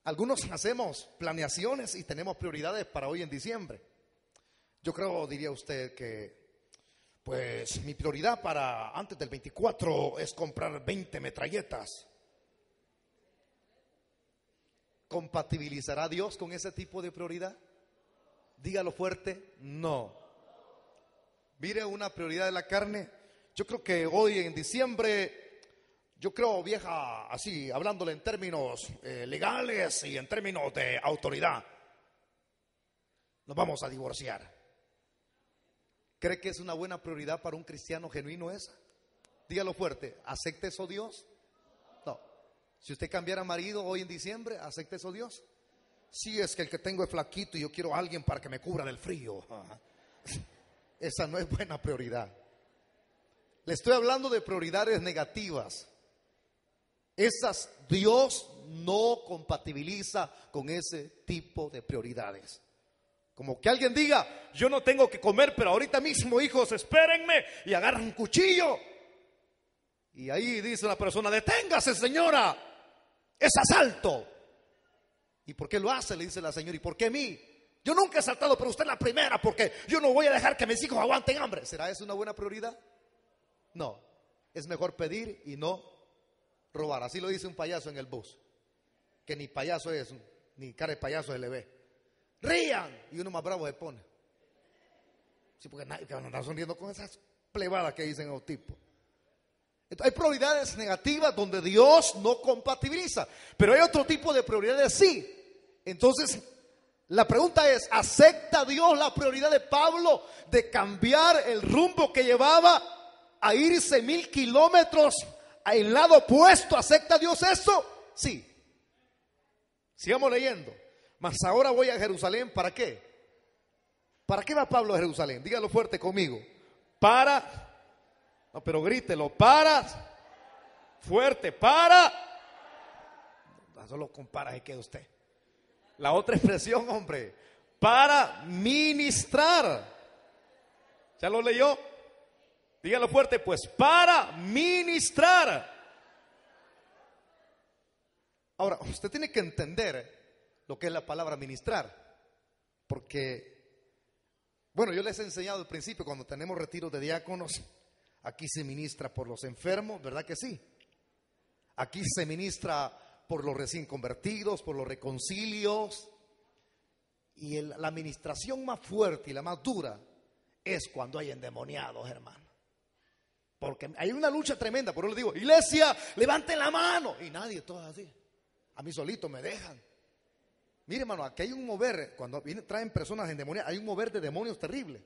Algunos hacemos planeaciones y tenemos prioridades para hoy en diciembre. Yo creo, diría usted, que pues mi prioridad para antes del 24 es comprar 20 metralletas. ¿Compatibilizará Dios con ese tipo de prioridad? Dígalo fuerte: no. Mire, una prioridad de la carne. Yo creo que hoy en diciembre, yo creo, vieja, así, hablándole en términos legales y en términos de autoridad, nos vamos a divorciar. ¿Cree que es una buena prioridad para un cristiano genuino esa? Dígalo fuerte: ¿acepta eso Dios? No. Si usted cambiara marido hoy en diciembre, ¿acepta eso Dios? Sí, es que el que tengo es flaquito y yo quiero a alguien para que me cubra del frío. Esa no es buena prioridad. Le estoy hablando de prioridades negativas. Esas Dios no compatibiliza con ese tipo de prioridades. Como que alguien diga: yo no tengo que comer, pero ahorita mismo, hijos, espérenme, y agarran un cuchillo. Y ahí dice una persona: deténgase, señora, es asalto. ¿Y por qué lo hace? Le dice la señora. ¿Y por qué a mí? Yo nunca he saltado, pero usted es la primera, porque yo no voy a dejar que mis hijos aguanten hambre. ¿Será eso una buena prioridad? No. Es mejor pedir y no robar. Así lo dice un payaso en el bus. Que ni payaso es, ni cara de payaso se le ve. Rían. Y uno más bravo se pone. Sí, porque nadie van a andar sonriendo con esas plebadas que dicen los tipos. Hay prioridades negativas donde Dios no compatibiliza, pero hay otro tipo de prioridades sí. Entonces, la pregunta es, ¿acepta Dios la prioridad de Pablo de cambiar el rumbo que llevaba a irse 1000 kilómetros al lado opuesto? ¿Acepta Dios eso? Sí. Sigamos leyendo. Mas ahora voy a Jerusalén, ¿para qué? ¿Para qué va Pablo a Jerusalén? Dígalo fuerte conmigo. No, pero grítelo, fuerte, no solo compara y queda usted. La otra expresión, hombre, para ministrar. ¿Ya lo leyó? Dígalo fuerte, pues, para ministrar. Ahora, usted tiene que entender lo que es la palabra ministrar, porque, bueno, yo les he enseñado al principio, cuando tenemos retiros de diáconos, aquí se ministra por los enfermos, ¿verdad que sí? Aquí se ministra por los recién convertidos, por los reconcilios. Y la administración más fuerte y la más dura es cuando hay endemoniados, hermano. Porque hay una lucha tremenda. Por eso le digo, iglesia, levanten la mano. Y nadie, todos así. A mí solito me dejan. Mire, hermano, aquí hay un mover. Cuando traen personas endemoniadas, hay un mover de demonios terrible.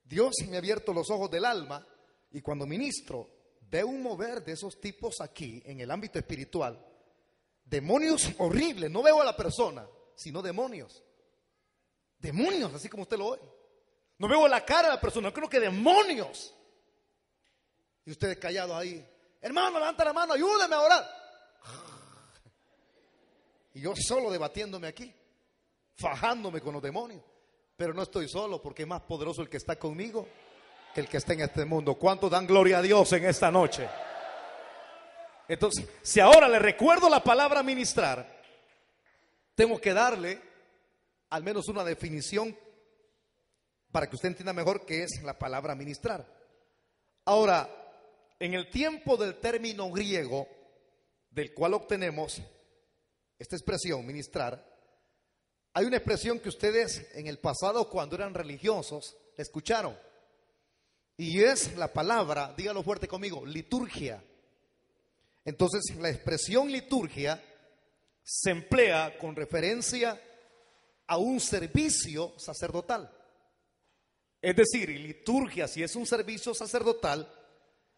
Dios me ha abierto los ojos del alma y cuando ministro veo un mover de esos tipos aquí en el ámbito espiritual. Demonios horribles, no veo a la persona, sino demonios. Demonios, así como usted lo oye. No veo la cara de la persona, creo que demonios. Y ustedes callados ahí, hermano, levanta la mano, ayúdame a orar. Y yo solo debatiéndome aquí, fajándome con los demonios. Pero no estoy solo, porque es más poderoso el que está conmigo que el que está en este mundo. ¿Cuántos dan gloria a Dios en esta noche? Entonces, si ahora le recuerdo la palabra ministrar, tengo que darle al menos una definición para que usted entienda mejor qué es la palabra ministrar. Ahora, en el tiempo del término griego, del cual obtenemos esta expresión, ministrar, hay una expresión que ustedes en el pasado, cuando eran religiosos, escucharon. Y es la palabra, dígalo fuerte conmigo, liturgia. Entonces, la expresión liturgia se emplea con referencia a un servicio sacerdotal. Es decir, liturgia, si es un servicio sacerdotal,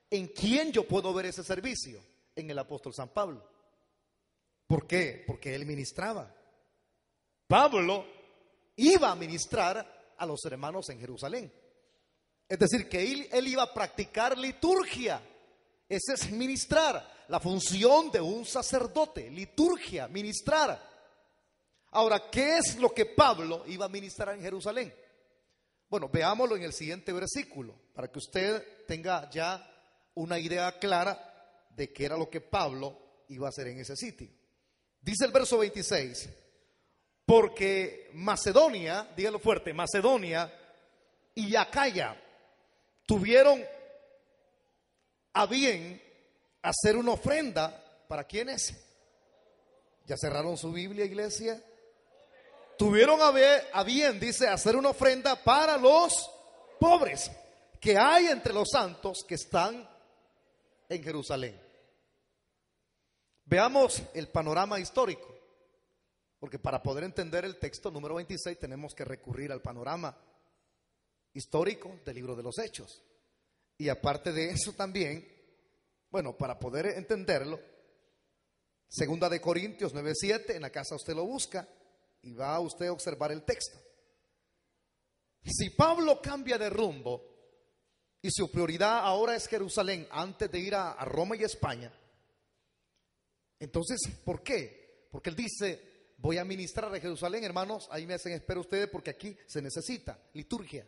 ¿en quién yo puedo ver ese servicio? En el apóstol San Pablo. ¿Por qué? Porque él ministraba. Pablo iba a ministrar a los hermanos en Jerusalén. Es decir, que él iba a practicar liturgia. Ese es ministrar, la función de un sacerdote, liturgia, ministrar. Ahora, ¿qué es lo que Pablo iba a ministrar en Jerusalén? Bueno, veámoslo en el siguiente versículo, para que usted tenga ya una idea clara de qué era lo que Pablo iba a hacer en ese sitio. Dice el verso 26, porque Macedonia, dígalo fuerte, Macedonia y Acaya tuvieron a bien hacer una ofrenda. ¿Para quiénes? ¿Ya cerraron su Biblia, iglesia? Tuvieron a bien, dice, hacer una ofrenda para los pobres que hay entre los santos que están en Jerusalén. Veamos el panorama histórico, porque para poder entender el texto número 26 tenemos que recurrir al panorama histórico del libro de los Hechos. Y aparte de eso también, bueno, para poder entenderlo, segunda de Corintios 9:7, en la casa usted lo busca y va a usted a observar el texto. Si Pablo cambia de rumbo y su prioridad ahora es Jerusalén antes de ir a Roma y España, entonces, ¿por qué? Porque él dice, voy a ministrar a Jerusalén, hermanos, ahí me hacen espera ustedes porque aquí se necesita liturgia,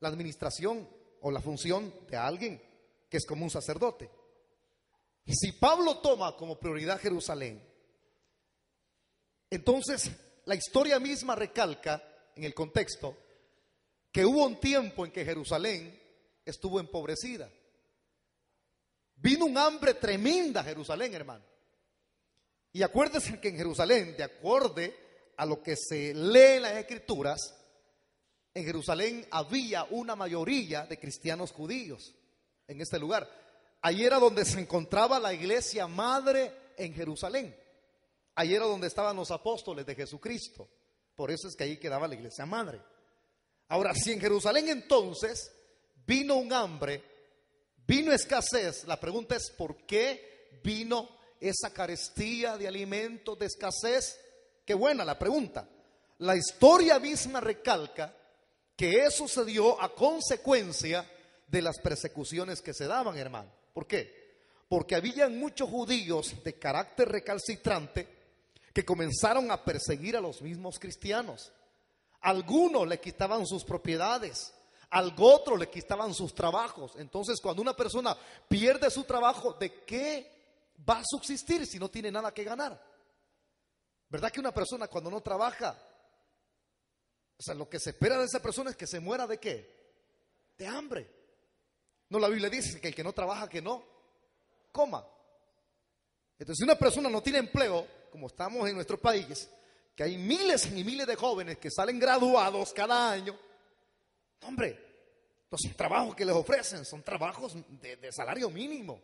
la administración o la función de alguien que es como un sacerdote. Y si Pablo toma como prioridad Jerusalén, Entonces, la historia misma recalca en el contexto que hubo un tiempo en que Jerusalén estuvo empobrecida. Vino un hambre tremenda a Jerusalén, hermano. Y acuérdense que en Jerusalén, de acuerdo a lo que se lee en las Escrituras, en Jerusalén había una mayoría de cristianos judíos en este lugar. Ahí era donde se encontraba la iglesia madre en Jerusalén. Ahí era donde estaban los apóstoles de Jesucristo. Por eso es que ahí quedaba la iglesia madre. Ahora, si en Jerusalén entonces vino un hambre, vino escasez, la pregunta es ¿por qué vino esa carestía de alimentos, de escasez? Qué buena la pregunta. La historia misma recalca que eso se dio a consecuencia de las persecuciones que se daban, hermano. ¿Por qué? Porque había muchos judíos de carácter recalcitrante que comenzaron a perseguir a los mismos cristianos. Algunos le quitaban sus propiedades, al otro le quitaban sus trabajos. Entonces, cuando una persona pierde su trabajo, ¿de qué va a subsistir si no tiene nada que ganar? ¿Verdad que una persona cuando no trabaja, o sea, lo que se espera de esa persona es que se muera ¿de qué? De hambre. No, la Biblia dice que el que no trabaja, que no coma. Entonces, si una persona no tiene empleo, como estamos en nuestro país, que hay miles y miles de jóvenes que salen graduados cada año, hombre, los trabajos que les ofrecen son trabajos de salario mínimo.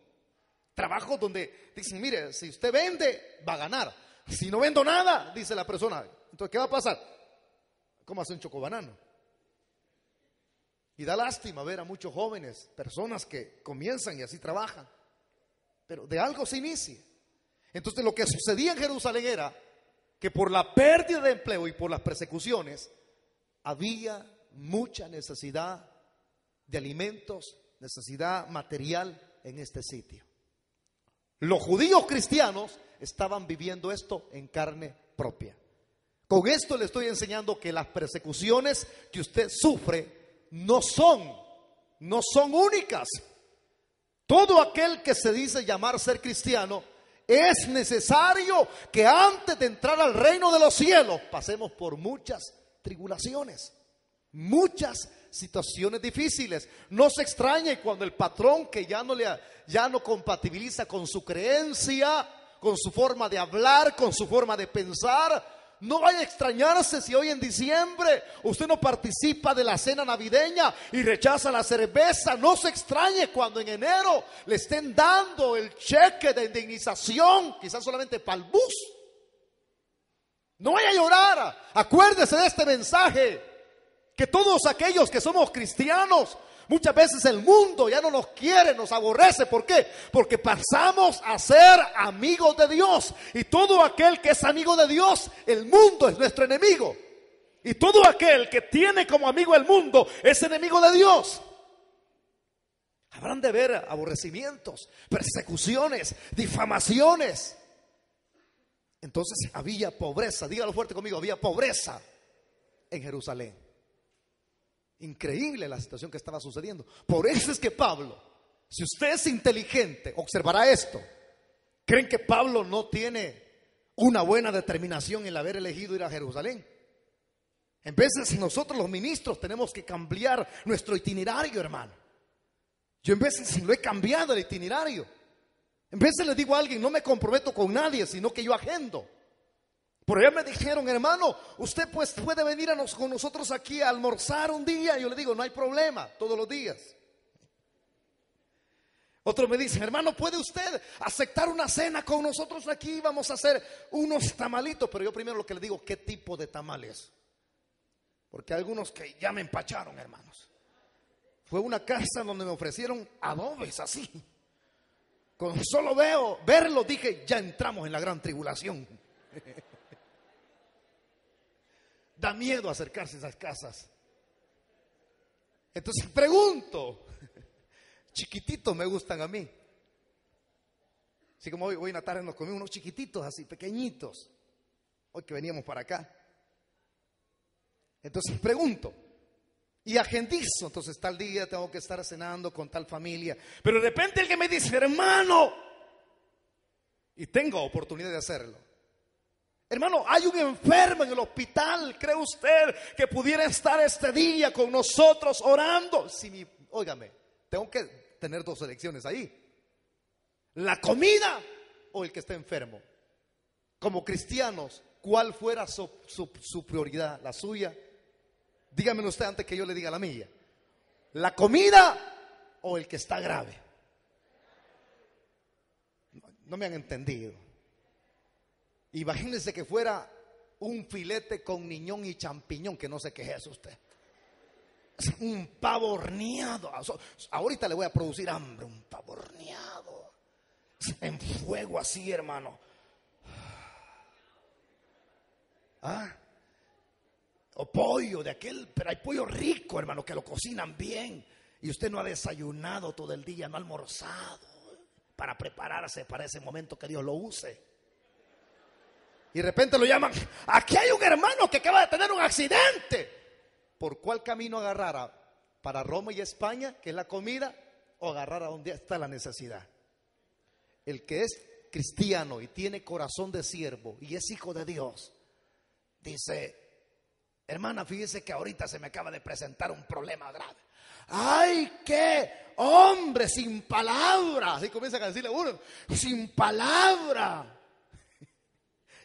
Trabajos donde dicen, mire, si usted vende, va a ganar. Si no vendo nada, dice la persona, entonces, ¿qué va a pasar? Cómase un chocobanano. Y da lástima ver a muchos jóvenes, personas que comienzan y así trabajan. Pero de algo se inicia. Entonces lo que sucedía en Jerusalén era que por la pérdida de empleo y por las persecuciones había mucha necesidad de alimentos, necesidad material en este sitio. Los judíos cristianos estaban viviendo esto en carne propia. Con esto le estoy enseñando que las persecuciones que usted sufre no son únicas. Todo aquel que se dice llamar ser cristiano, es necesario que antes de entrar al reino de los cielos pasemos por muchas tribulaciones, muchas situaciones difíciles. No se extrañe cuando el patrón que ya no compatibiliza con su creencia, con su forma de hablar, con su forma de pensar. No vaya a extrañarse si hoy en diciembre usted no participa de la cena navideña y rechaza la cerveza. No se extrañe cuando en enero le estén dando el cheque de indemnización, quizás solamente para el bus. No vaya a llorar. Acuérdese de este mensaje, que todos aquellos que somos cristianos, muchas veces el mundo ya no nos quiere, nos aborrece. ¿Por qué? Porque pasamos a ser amigos de Dios. Y todo aquel que es amigo de Dios, el mundo es nuestro enemigo. Y todo aquel que tiene como amigo el mundo es enemigo de Dios. Habrán de ver aborrecimientos, persecuciones, difamaciones. Entonces había pobreza, dígalo fuerte conmigo, había pobreza en Jerusalén. Increíble la situación que estaba sucediendo. Por eso es que Pablo, si usted es inteligente, observará esto. ¿Creen que Pablo no tiene una buena determinación en haber elegido ir a Jerusalén? En veces nosotros los ministros tenemos que cambiar nuestro itinerario, hermano. Yo en veces lo he cambiado el itinerario. En veces le digo a alguien, no me comprometo con nadie, sino que yo agendo. Por allá me dijeron, hermano, usted pues puede venir con nosotros aquí a almorzar un día. Yo le digo, no hay problema, todos los días. Otros me dicen, hermano, ¿puede usted aceptar una cena con nosotros aquí? Vamos a hacer unos tamalitos. Pero yo primero lo que le digo, ¿qué tipo de tamales? Porque hay algunos que ya me empacharon, hermanos. Fue una casa donde me ofrecieron adobes así. Con solo verlo dije, ya entramos en la gran tribulación. Da miedo acercarse a esas casas. Entonces pregunto, chiquititos me gustan a mí. Así como hoy en la tarde nos comimos unos chiquititos así, pequeñitos. Hoy que veníamos para acá. Entonces pregunto, y agendizo, entonces tal día tengo que estar cenando con tal familia. Pero de repente alguien me dice, hermano, y tengo oportunidad de hacerlo. Hermano, hay un enfermo en el hospital. ¿Cree usted que pudiera estar este día con nosotros orando? Óigame, tengo que tener dos elecciones ahí: la comida o el que está enfermo. Como cristianos, ¿cuál fuera su prioridad? ¿La suya? Dígamelo usted antes que yo le diga la mía. ¿La comida o el que está grave? No me han entendido. Imagínense que fuera un filete con niñón y champiñón, que no sé qué es eso usted. Un pavo horneado. Ahorita le voy a producir hambre. Un pavo horneado en fuego así, hermano. O pollo de aquel, pero hay pollo rico, hermano, que lo cocinan bien. Y usted no ha desayunado todo el día, no ha almorzado, para prepararse para ese momento que Dios lo use. Y de repente lo llaman: aquí hay un hermano que acaba de tener un accidente. ¿Por cuál camino agarrara? ¿Para Roma y España, que es la comida, o agarrar a donde está la necesidad? El que es cristiano y tiene corazón de siervo y es hijo de Dios, dice: hermana, fíjese que ahorita se me acaba de presentar un problema grave. ¡Ay, qué hombre sin palabras! Así comienzan a decirle a uno: sin palabra.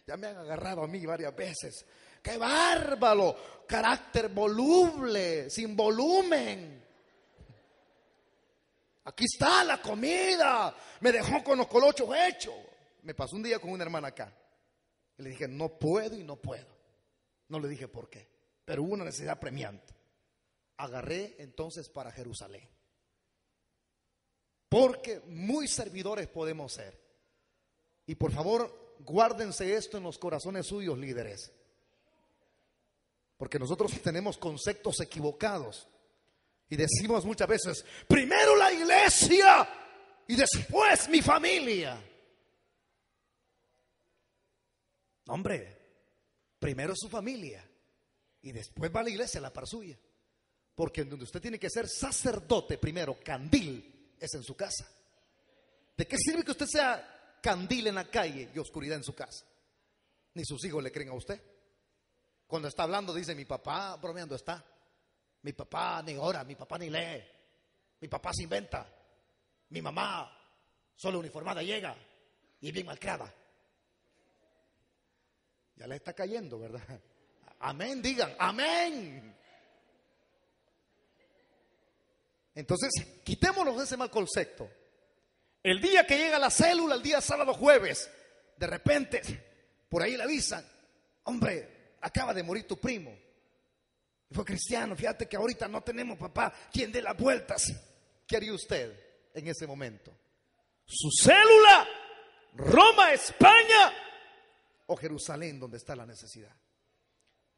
Ya me han agarrado a mí varias veces. ¡Qué bárbaro! Carácter voluble, sin volumen. Aquí está la comida. Me dejó con los colochos hechos. Me pasó un día con una hermana acá. Y le dije: no puedo y no puedo. No le dije por qué, pero hubo una necesidad premiante. Agarré entonces para Jerusalén. Porque muy servidores podemos ser. Y por favor, guárdense esto en los corazones suyos, líderes. Porque nosotros tenemos conceptos equivocados. Y decimos muchas veces: primero la iglesia y después mi familia. Hombre, primero su familia y después va a la iglesia, la par suya. Porque donde usted tiene que ser sacerdote primero, candil, es en su casa. ¿De qué sirve que usted sea candil en la calle y oscuridad en su casa? Ni sus hijos le creen a usted. Cuando está hablando dice: mi papá bromeando está. Mi papá ni ora, mi papá ni lee. Mi papá se inventa. Mi mamá solo uniformada llega y bien malcriada. Ya le está cayendo, ¿verdad? Amén, digan, amén. Entonces, quitémonos de ese mal concepto. El día que llega la célula, el día sábado, jueves, de repente, por ahí le avisan: hombre, acaba de morir tu primo. Fue cristiano, fíjate que ahorita no tenemos papá quien dé las vueltas. ¿Qué haría usted en ese momento? ¿Su célula, Roma, España o Jerusalén, donde está la necesidad?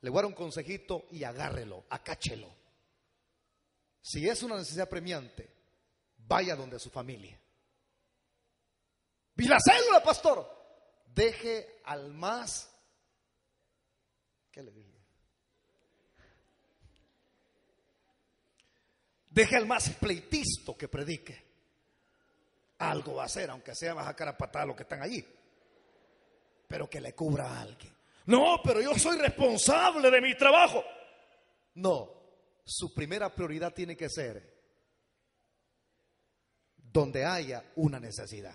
Le voy a dar un consejito y agárrelo, acáchelo. Si es una necesidad premiante, vaya donde su familia. ¿Y la célula, pastor? Deje al más, ¿qué le dije? Deje al más pleitisto que predique. Algo va a hacer, aunque sea bajar cara a patada a los que están allí, pero que le cubra a alguien. No, pero yo soy responsable de mi trabajo. No, su primera prioridad tiene que ser donde haya una necesidad.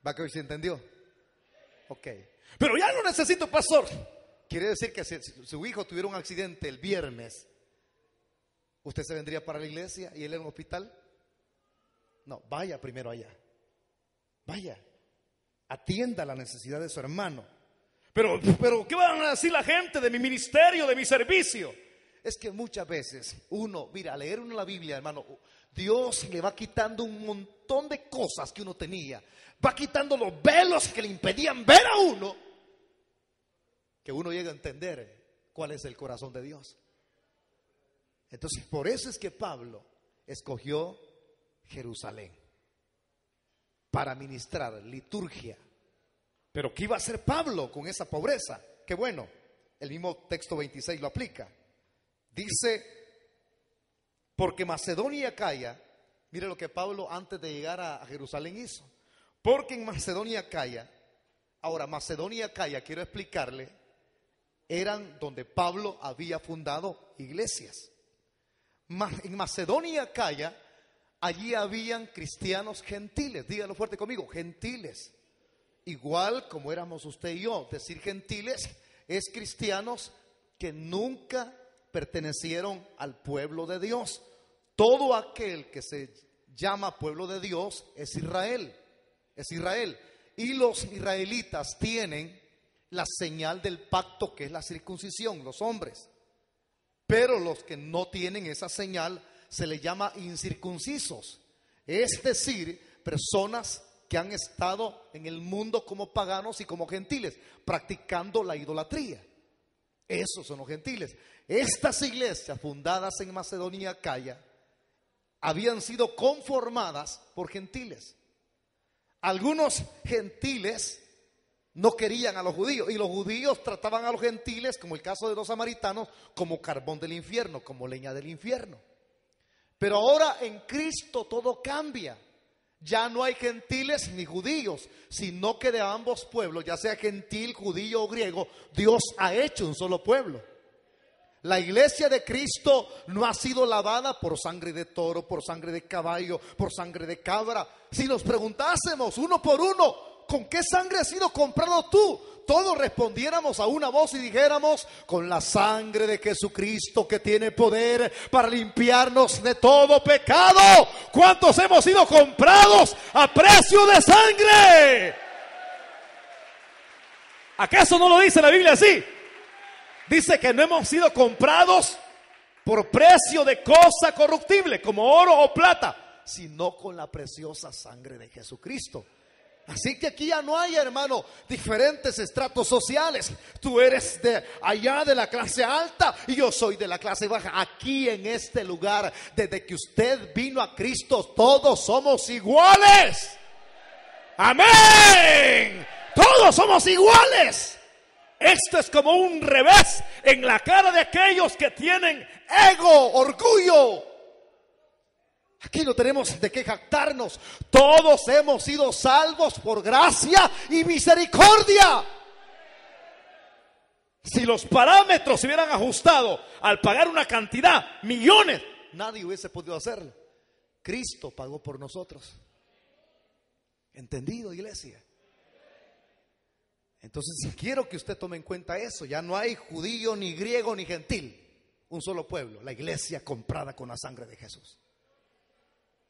¿Va que hoy se entendió? Ok. Pero ya no necesito, pastor. Quiere decir que si su hijo tuviera un accidente el viernes, ¿usted se vendría para la iglesia y él en un hospital? No, vaya primero allá. Vaya. Atienda la necesidad de su hermano. Pero ¿qué van a decir la gente de mi ministerio, de mi servicio? Es que muchas veces uno, mira, al leer uno la Biblia, hermano, Dios le va quitando un montón de cosas que uno tenía. Va quitando los velos que le impedían ver a uno, que uno llega a entender cuál es el corazón de Dios. Entonces, por eso es que Pablo escogió Jerusalén para ministrar liturgia. Pero ¿qué iba a hacer Pablo con esa pobreza? Qué bueno, el mismo texto 26 lo aplica. Dice: porque Macedonia y Acaya, mire lo que Pablo antes de llegar a Jerusalén hizo. Porque en Macedonia y Acaya Ahora, Macedonia y Acaya, quiero explicarle, eran donde Pablo había fundado iglesias. En Macedonia y Acaya, allí habían cristianos gentiles. Dígalo fuerte conmigo, gentiles. Igual como éramos usted y yo. Decir gentiles es cristianos que nunca pertenecieron al pueblo de Dios. Todo aquel que se llama pueblo de Dios es Israel. Es Israel. Y los israelitas tienen la señal del pacto, que es la circuncisión, los hombres. Pero los que no tienen esa señal se les llama incircuncisos. Es decir, personas que han estado en el mundo como paganos y como gentiles, practicando la idolatría. Esos son los gentiles. Estas iglesias fundadas en Macedonia y Acaya habían sido conformadas por gentiles. Algunos gentiles no querían a los judíos, y los judíos trataban a los gentiles, como el caso de los samaritanos, como carbón del infierno, como leña del infierno. Pero ahora en Cristo todo cambia. Ya no hay gentiles ni judíos, sino que de ambos pueblos, ya sea gentil, judío o griego, Dios ha hecho un solo pueblo. La iglesia de Cristo no ha sido lavada por sangre de toro, por sangre de caballo, por sangre de cabra. Si nos preguntásemos uno por uno, ¿con qué sangre has sido comprado tú? Todos respondiéramos a una voz y dijéramos: con la sangre de Jesucristo, que tiene poder para limpiarnos de todo pecado. ¿Cuántos hemos sido comprados a precio de sangre? ¿Acaso no lo dice la Biblia así? Dice que no hemos sido comprados por precio de cosa corruptible, como oro o plata, sino con la preciosa sangre de Jesucristo. Así que aquí ya no hay, hermano, diferentes estratos sociales. Tú eres de allá de la clase alta y yo soy de la clase baja. Aquí en este lugar, desde que usted vino a Cristo, todos somos iguales. Amén. Todos somos iguales. Esto es como un revés en la cara de aquellos que tienen ego, orgullo. Aquí no tenemos de qué jactarnos. Todos hemos sido salvos por gracia y misericordia. Si los parámetros se hubieran ajustado al pagar una cantidad, millones, nadie hubiese podido hacerlo. Cristo pagó por nosotros. ¿Entendido, iglesia? Entonces quiero que usted tome en cuenta eso. Ya no hay judío, ni griego, ni gentil. Un solo pueblo, la iglesia comprada con la sangre de Jesús.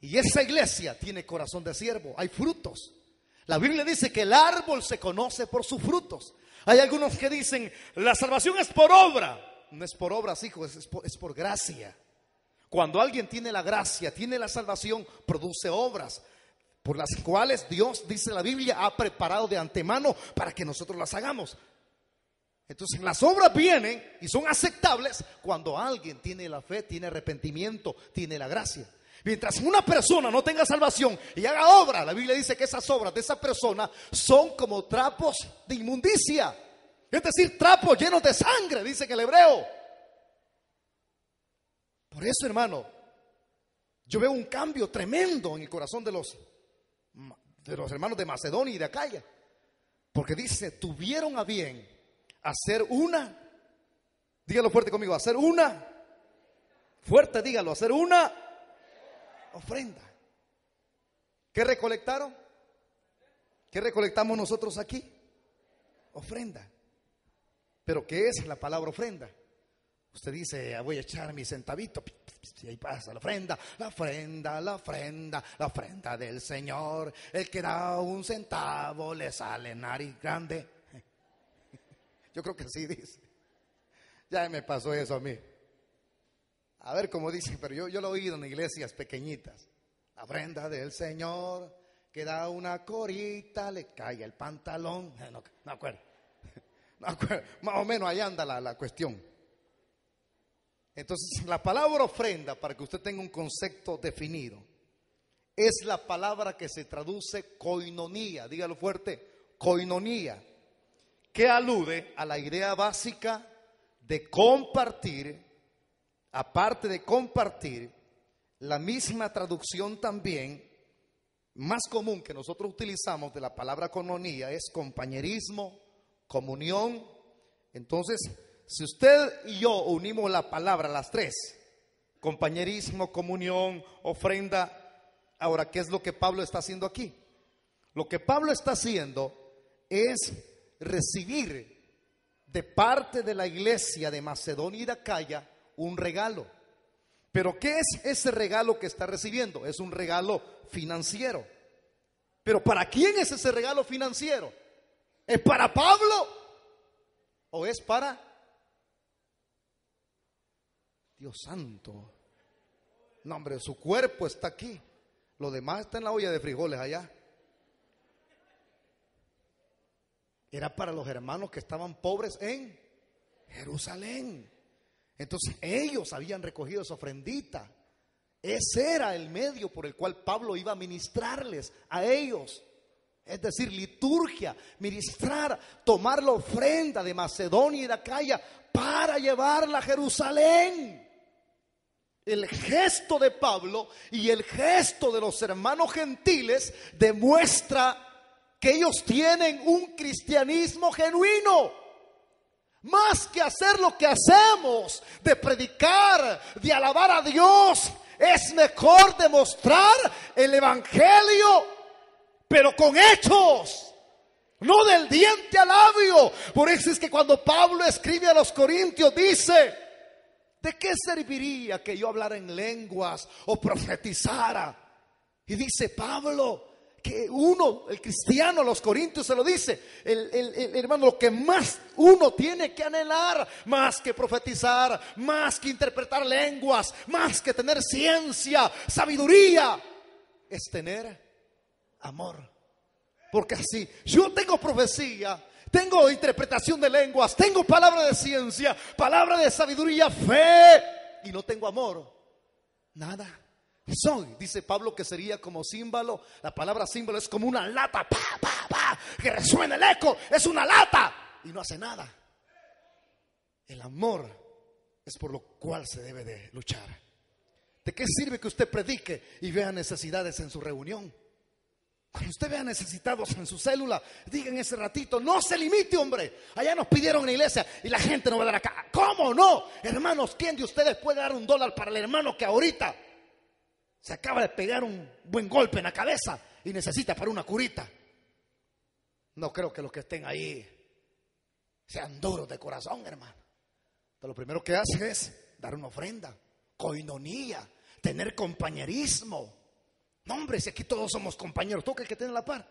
Y esa iglesia tiene corazón de siervo. Hay frutos. La Biblia dice que el árbol se conoce por sus frutos. Hay algunos que dicen: la salvación es por obra. No es por obras, hijos, es por gracia. Cuando alguien tiene la gracia, tiene la salvación, produce obras, por las cuales Dios, dice la Biblia, ha preparado de antemano para que nosotros las hagamos. Entonces las obras vienen y son aceptables cuando alguien tiene la fe, tiene arrepentimiento, tiene la gracia. Mientras una persona no tenga salvación y haga obra, la Biblia dice que esas obras de esa persona son como trapos de inmundicia. Es decir, trapos llenos de sangre, dice en el hebreo. Por eso, hermano, yo veo un cambio tremendo en el corazón de los hermanos de Macedonia y de Acaya. Porque dice: tuvieron a bien hacer una, dígalo fuerte conmigo, hacer una, fuerte dígalo, hacer una ofrenda. ¿Qué recolectaron? ¿Qué recolectamos nosotros aquí? Ofrenda. ¿Pero qué es la palabra ofrenda? Usted dice: voy a echar mi centavito, y ahí pasa la ofrenda, la ofrenda, la ofrenda, la ofrenda del Señor. El que da un centavo le sale nariz grande. Yo creo que así dice. Ya me pasó eso a mí. A ver cómo dice, pero yo lo he oído en iglesias pequeñitas. La ofrenda del Señor, que da una corita, le cae el pantalón. No acuerdo. No acuerdo. Más o menos ahí anda la cuestión. Entonces, la palabra ofrenda, para que usted tenga un concepto definido, es la palabra que se traduce koinonía. Dígalo fuerte, koinonía, que alude a la idea básica de compartir. Aparte de compartir, la misma traducción también más común que nosotros utilizamos de la palabra coinonía es compañerismo, comunión. Entonces, si usted y yo unimos la palabra, las tres, compañerismo, comunión, ofrenda, ahora, ¿qué es lo que Pablo está haciendo aquí? Lo que Pablo está haciendo es recibir de parte de la iglesia de Macedonia y de Acaya un regalo. Pero ¿qué es ese regalo que está recibiendo? Es un regalo financiero. Pero ¿para quién es ese regalo financiero? ¿Es para Pablo o es para Dios santo? No, hombre, su cuerpo está aquí. Lo demás está en la olla de frijoles allá. Era para los hermanos que estaban pobres en Jerusalén. Entonces ellos habían recogido esa ofrendita. Ese era el medio por el cual Pablo iba a ministrarles a ellos. Es decir, liturgia, ministrar, tomar la ofrenda de Macedonia y de Acaya para llevarla a Jerusalén. El gesto de Pablo y el gesto de los hermanos gentiles demuestra que ellos tienen un cristianismo genuino. Más que hacer lo que hacemos, de predicar, de alabar a Dios, es mejor demostrar el evangelio, pero con hechos, no del diente al labio. Por eso es que cuando Pablo escribe a los Corintios dice: ¿de qué serviría que yo hablara en lenguas o profetizara? Y dice Pablo que uno, el cristiano, a los corintios se lo dice, el hermano, lo que más uno tiene que anhelar, más que profetizar, más que interpretar lenguas, más que tener ciencia, sabiduría, es tener amor. Porque así, yo tengo profecía, tengo interpretación de lenguas, tengo palabra de ciencia, palabra de sabiduría, fe, y no tengo amor, nada soy. Dice Pablo que sería como címbalo. La palabra címbalo es como una lata, pa, pa, pa, que resuena el eco, es una lata y no hace nada. El amor es por lo cual se debe de luchar. ¿De qué sirve que usted predique y vea necesidades en su reunión? Cuando usted vea necesitados en su célula, diga en ese ratito: no se limite, hombre. Allá nos pidieron en la iglesia y la gente no va a dar acá. ¿Cómo no? Hermanos, ¿quién de ustedes puede dar $1 para el hermano que ahorita se acaba de pegar un buen golpe en la cabeza y necesita para una curita? No creo que los que estén ahí sean duros de corazón, hermano. Entonces, lo primero que hace es dar una ofrenda, coinonía, tener compañerismo. No, hombre, si aquí todos somos compañeros, toca el que tiene la par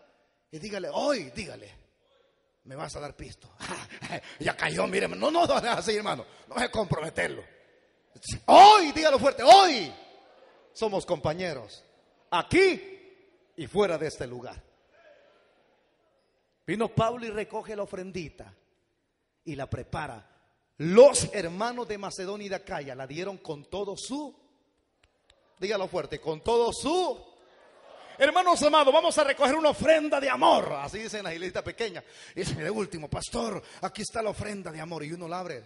y dígale: hoy, dígale, me vas a dar pisto. Ya cayó, mire, no, así, hermano, no voy a comprometerlo. Hoy, dígalo fuerte: hoy somos compañeros, aquí y fuera de este lugar. Vino Pablo y recoge la ofrendita y la prepara. Los hermanos de Macedonia y de Acaya la dieron con todo su, dígalo fuerte, con todo su. Hermanos amados, vamos a recoger una ofrenda de amor. Así dicen las iglesias pequeñas. Y dice: de último, pastor, aquí está la ofrenda de amor. Y uno la abre,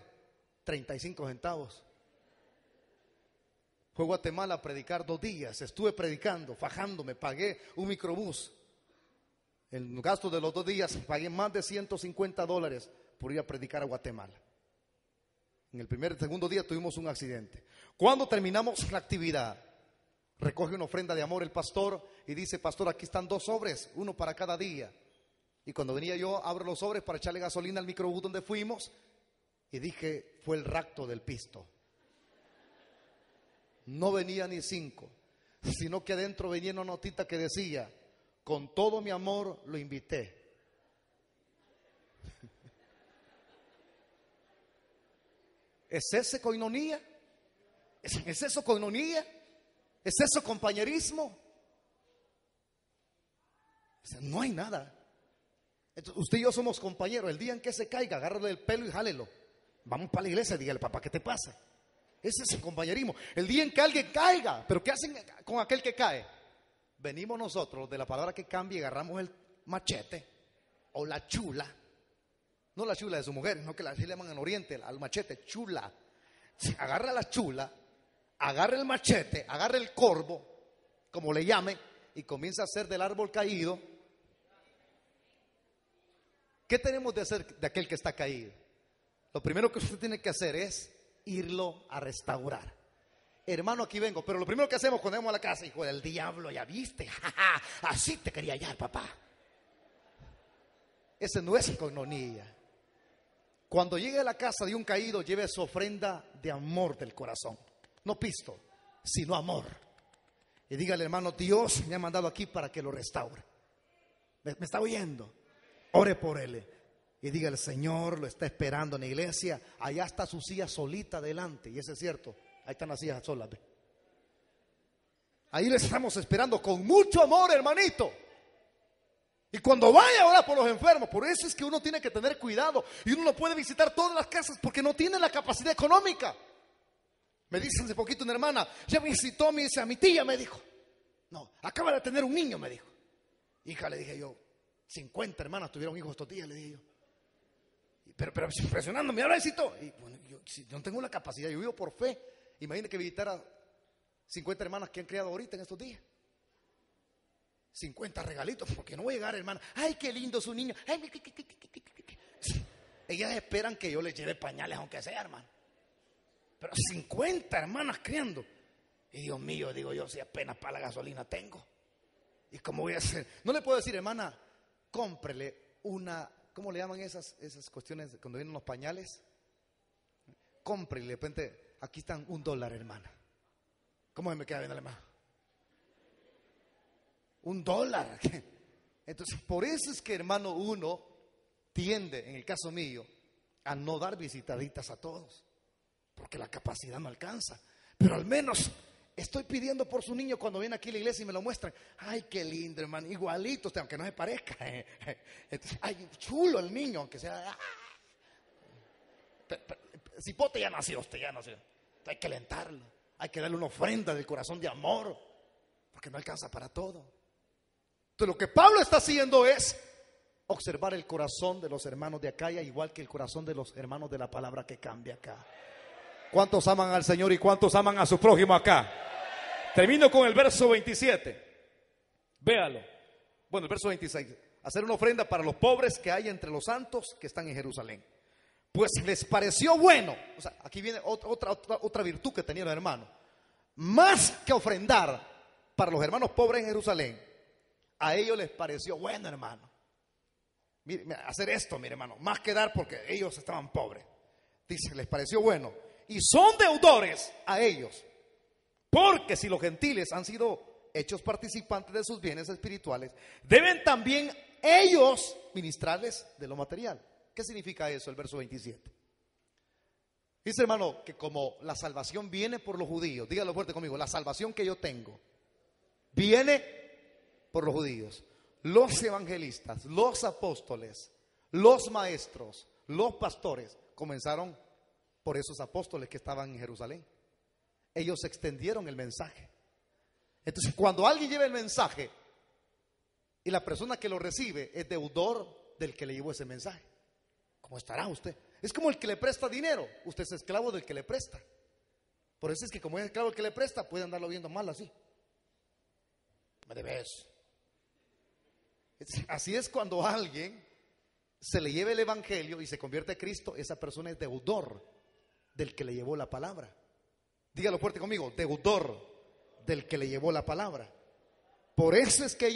35 centavos. Fue a Guatemala a predicar 2 días. Estuve predicando, fajándome, pagué un microbús. El gasto de los 2 días pagué más de $150 por ir a predicar a Guatemala. En el segundo día tuvimos un accidente. Cuando terminamos la actividad, recoge una ofrenda de amor el pastor y dice: pastor, aquí están 2 sobres, uno para cada día. Y cuando venía yo, abro los sobres para echarle gasolina al microbús donde fuimos y dije: fue el racto del pisto. No venía ni 5, sino que adentro venía una notita que decía: con todo mi amor lo invité. ¿Es ese coinonía? ¿Es eso coinonía? ¿Es eso compañerismo? No hay nada. Entonces, usted y yo somos compañeros. El día en que se caiga, agárrale el pelo y jálelo. Vamos para la iglesia, dígale: papá, ¿qué te pasa? Ese es el compañerismo. El día en que alguien caiga, ¿pero qué hacen con aquel que cae? Venimos nosotros de la palabra que cambia y agarramos el machete o la chula. No la chula de su mujer, no, que así le llaman en Oriente, al machete, chula. Agarra la chula, agarra el machete, agarra el corvo, como le llame, y comienza a hacer del árbol caído, ¿qué tenemos de hacer de aquel que está caído? Lo primero que usted tiene que hacer es irlo a restaurar. Hermano, aquí vengo, pero lo primero que hacemos cuando vamos a la casa, hijo del diablo, ya viste, así te quería hallar, papá. Ese no es coinonía. Cuando llegue a la casa de un caído, lleve su ofrenda de amor del corazón. No pisto, sino amor. Y dígale, hermano, Dios me ha mandado aquí para que lo restaure. ¿Me está oyendo? Ore por él. Y dígale, Señor, lo está esperando en la iglesia. Allá está su silla solita adelante. Y eso es cierto. Ahí están las sillas solas. ¿Ve? Ahí le estamos esperando con mucho amor, hermanito. Y cuando vaya ahora por los enfermos, por eso es que uno tiene que tener cuidado. Y uno no puede visitar todas las casas porque no tiene la capacidad económica. Me dice hace poquito una hermana, ya visitó, me dice, a mi tía, me dijo. No, acaba de tener un niño, me dijo. Hija, le dije yo, 50 hermanas tuvieron hijos estos días, le dije yo. Pero es impresionante, mira, visitó. Y bueno, si yo no tengo la capacidad, yo vivo por fe. Imagínate que visitara 50 hermanas que han criado ahorita en estos días. 50 regalitos, porque no voy a llegar, hermana. Ay, qué lindo su niño. Ay, ellas esperan que yo les lleve pañales, aunque sea, hermano. Pero 50 hermanas criando. Y Dios mío, digo yo, si apenas para la gasolina tengo. ¿Y cómo voy a hacer? No le puedo decir, hermana, cómprele una, ¿cómo le llaman esas cuestiones cuando vienen los pañales? Cómprele, de repente, aquí están $1, hermana. ¿Cómo me queda viendo la hermana? $1. Entonces, por eso es que, hermano, uno tiende, en el caso mío, a no dar visitaditas a todos, porque la capacidad no alcanza. Pero al menos estoy pidiendo por su niño cuando viene aquí a la iglesia y me lo muestran. Ay, qué lindo, hermano, igualito, aunque no se parezca. Entonces, ay, chulo el niño, aunque sea. Cipote ya nació, usted ya nació. Hay que alentarlo, hay que darle una ofrenda del corazón de amor, porque no alcanza para todo. Entonces, lo que Pablo está haciendo es observar el corazón de los hermanos de Acaya, igual que el corazón de los hermanos de la palabra que cambia acá. ¿Cuántos aman al Señor y cuántos aman a su prójimo acá? Termino con el verso 27. Véalo. Bueno, el verso 26. Hacer una ofrenda para los pobres que hay entre los santos que están en Jerusalén. Pues les pareció bueno. O sea, aquí viene otra virtud que tenían los hermanos. Más que ofrendar para los hermanos pobres en Jerusalén, a ellos les pareció bueno, hermano. Mire, hacer esto, mi hermano, más que dar porque ellos estaban pobres. Dice, les pareció bueno. Y son deudores a ellos. Porque si los gentiles han sido hechos participantes de sus bienes espirituales, deben también ellos ministrarles de lo material. ¿Qué significa eso, el verso 27? Dice, hermano, que como la salvación viene por los judíos, dígalo fuerte conmigo, la salvación que yo tengo viene por los judíos. Los evangelistas, los apóstoles, los maestros, los pastores comenzaron por esos apóstoles que estaban en Jerusalén. Ellos extendieron el mensaje. Entonces, cuando alguien lleva el mensaje y la persona que lo recibe es deudor del que le llevó ese mensaje, ¿cómo estará usted? Es como el que le presta dinero. Usted es esclavo del que le presta. Por eso es que como es esclavo del que le presta, puede andarlo viendo mal así. Me debes. Así es cuando a alguien se le lleva el evangelio y se convierte a Cristo, esa persona es deudor del que le llevó la palabra. Dígalo fuerte conmigo, deudor del que le llevó la palabra. Por eso es que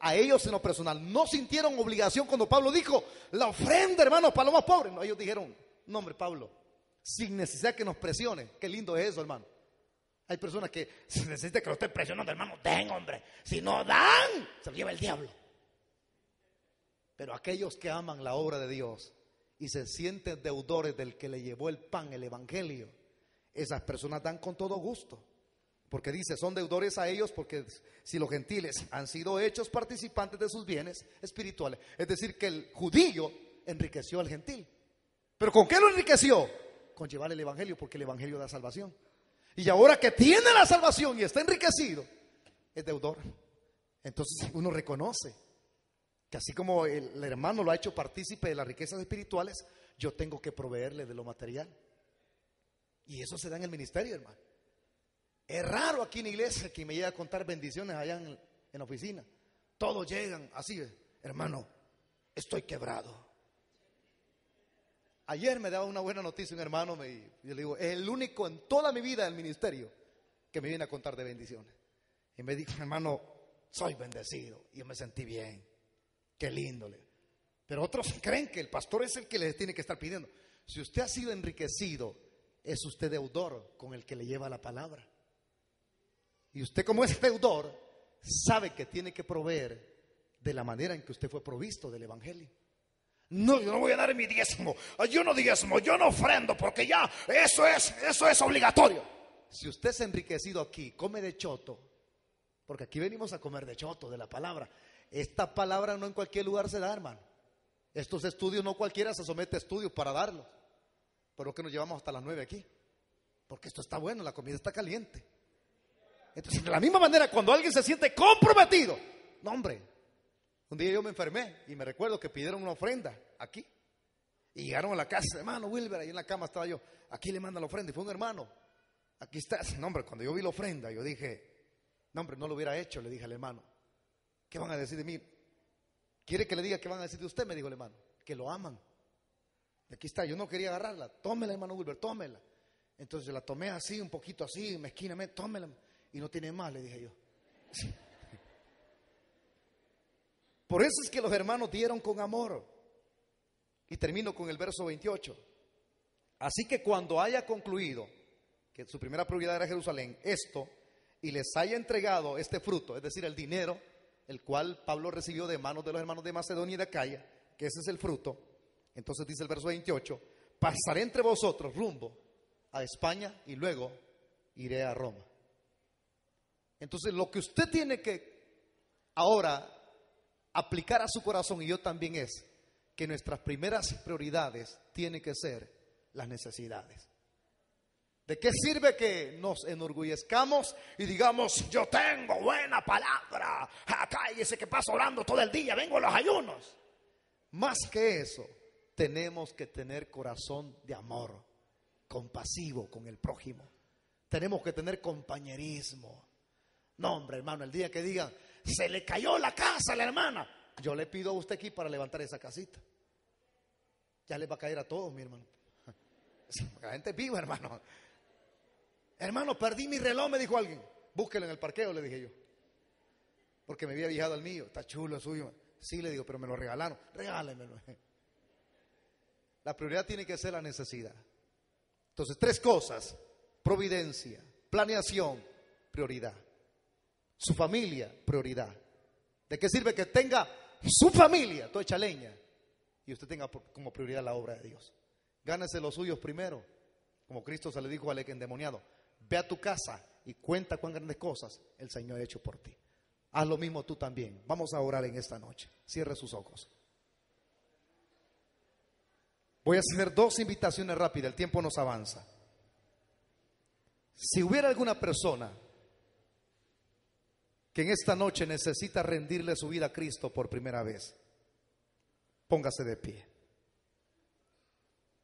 a ellos en lo personal no sintieron obligación cuando Pablo dijo, la ofrenda, hermano, para los más pobres. No, ellos dijeron, no, hombre, Pablo, sin necesidad que nos presione. Qué lindo es eso, hermano. Hay personas que se necesita que lo estén presionando, hermano, den, hombre. Si no dan, se lo lleva el diablo. Pero aquellos que aman la obra de Dios y se sienten deudores del que le llevó el pan, el evangelio, esas personas dan con todo gusto. Porque dice, son deudores a ellos porque si los gentiles han sido hechos participantes de sus bienes espirituales. Es decir, que el judío enriqueció al gentil. ¿Pero con qué lo enriqueció? Con llevar el evangelio, porque el evangelio da salvación. Y ahora que tiene la salvación y está enriquecido, es deudor. Entonces uno reconoce que así como el hermano lo ha hecho partícipe de las riquezas espirituales, yo tengo que proveerle de lo material. Y eso se da en el ministerio, hermano. Es raro aquí en la iglesia que me llegue a contar bendiciones allá en la oficina. Todos llegan así, hermano, estoy quebrado. Ayer me daba una buena noticia un hermano, yo le digo, es el único en toda mi vida del ministerio que me viene a contar de bendiciones. Y me dijo, hermano, soy bendecido. Y yo me sentí bien, qué lindo. Pero otros creen que el pastor es el que les tiene que estar pidiendo. Si usted ha sido enriquecido, es usted deudor con el que le lleva la palabra. Y usted, como es deudor, sabe que tiene que proveer de la manera en que usted fue provisto del evangelio. No, yo no voy a dar mi diezmo, yo no ofrendo, porque ya eso es obligatorio. Si usted es enriquecido aquí, come de choto, porque aquí venimos a comer de choto, de la palabra. Esta palabra no en cualquier lugar se da, hermano. Estos estudios no cualquiera se somete a estudios para darlos. Por lo que nos llevamos hasta las 9 aquí, porque esto está bueno, la comida está caliente. Entonces, de la misma manera, cuando alguien se siente comprometido, no, hombre. Un día yo me enfermé y me recuerdo que pidieron una ofrenda aquí. Y llegaron a la casa, hermano Wilber, ahí en la cama estaba yo. Aquí le mandan la ofrenda y fue un hermano. Aquí está. No, hombre, cuando yo vi la ofrenda, yo dije, no, hombre, no lo hubiera hecho, le dije al hermano. ¿Qué van a decir de mí? ¿Quiere que le diga qué van a decir de usted? Me dijo el hermano, que lo aman. Aquí está, yo no quería agarrarla. Tómela, hermano Wilber, tómela. Entonces yo la tomé así, un poquito así, mezquinamente, tómela. Y no tiene más, le dije yo. Por eso es que los hermanos dieron con amor. Y termino con el verso 28. Así que cuando haya concluido que su primera prioridad era Jerusalén, esto, y les haya entregado este fruto, es decir, el dinero, el cual Pablo recibió de manos de los hermanos de Macedonia y de Acaya, que ese es el fruto. Entonces dice el verso 28, pasaré entre vosotros rumbo a España y luego iré a Roma. Entonces lo que usted tiene que ahora aplicar a su corazón, y yo también, es que nuestras primeras prioridades tienen que ser las necesidades. ¿De qué sirve que nos enorgullezcamos y digamos, yo tengo buena palabra, cállese que paso orando todo el día, vengo a los ayunos? Más que eso, tenemos que tener corazón de amor, compasivo con el prójimo. Tenemos que tener compañerismo. No, hombre, hermano, el día que digan, se le cayó la casa a la hermana, yo le pido a usted aquí para levantar esa casita. Ya le va a caer a todos, mi hermano. La gente es viva, hermano. Hermano, perdí mi reloj, me dijo alguien. Búsquelo en el parqueo, le dije yo. Porque me había viajado al mío. Está chulo el suyo. Sí, le digo, pero me lo regalaron. Regálemelo. La prioridad tiene que ser la necesidad. Entonces, 3 cosas: providencia, planeación, prioridad. Su familia, prioridad. ¿De qué sirve que tenga su familia, toda hecha leña, y usted tenga como prioridad la obra de Dios? Gánese los suyos primero, como Cristo se le dijo al endemoniado: ve a tu casa y cuenta cuán grandes cosas el Señor ha hecho por ti. Haz lo mismo tú también. Vamos a orar en esta noche. Cierre sus ojos. Voy a hacer 2 invitaciones rápidas, el tiempo nos avanza. Si hubiera alguna persona que en esta noche necesita rendirle su vida a Cristo por primera vez, póngase de pie.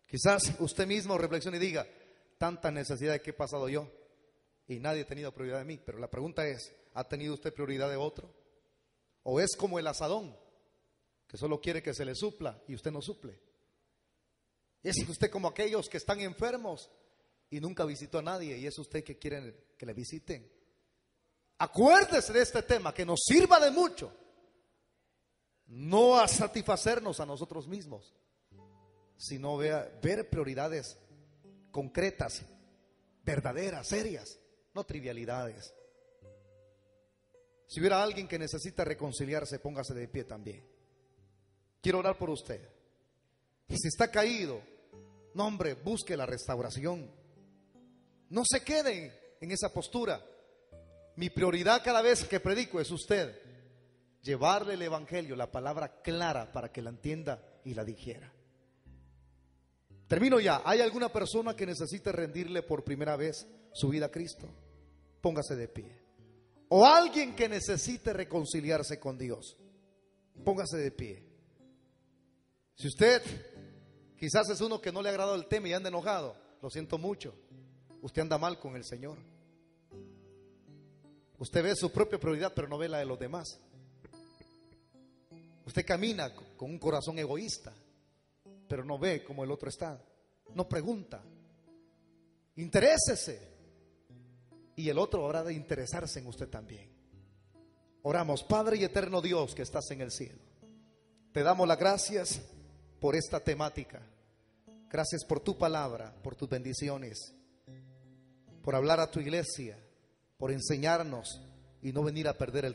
Quizás usted mismo reflexione y diga, tanta necesidad que he pasado yo y nadie ha tenido prioridad de mí. Pero la pregunta es, ¿ha tenido usted prioridad de otro? ¿O es como el asadón, que solo quiere que se le supla y usted no suple? ¿Es usted como aquellos que están enfermos y nunca visitó a nadie y es usted que quiere que le visiten? Acuérdese de este tema, que nos sirva de mucho. No a satisfacernos a nosotros mismos, sino ver prioridades concretas, verdaderas, serias, no trivialidades. Si hubiera alguien que necesita reconciliarse, póngase de pie también. Quiero orar por usted. Y si está caído, no, hombre, busque la restauración. No se quede en esa postura. Mi prioridad cada vez que predico es usted. Llevarle el evangelio, la palabra clara, para que la entienda y la digiera. Termino ya. ¿Hay alguna persona que necesite rendirle por primera vez su vida a Cristo? Póngase de pie. O alguien que necesite reconciliarse con Dios, póngase de pie. Si usted quizás es uno que no le ha agradado el tema y anda enojado, lo siento mucho. Usted anda mal con el Señor. Usted ve su propia prioridad, pero no ve la de los demás. Usted camina con un corazón egoísta, pero no ve cómo el otro está. No pregunta. Interésese. Y el otro habrá de interesarse en usted también. Oramos. Padre y eterno Dios que estás en el cielo, te damos las gracias por esta temática. Gracias por tu palabra, por tus bendiciones, por hablar a tu iglesia, por enseñarnos y no venir a perder el tiempo.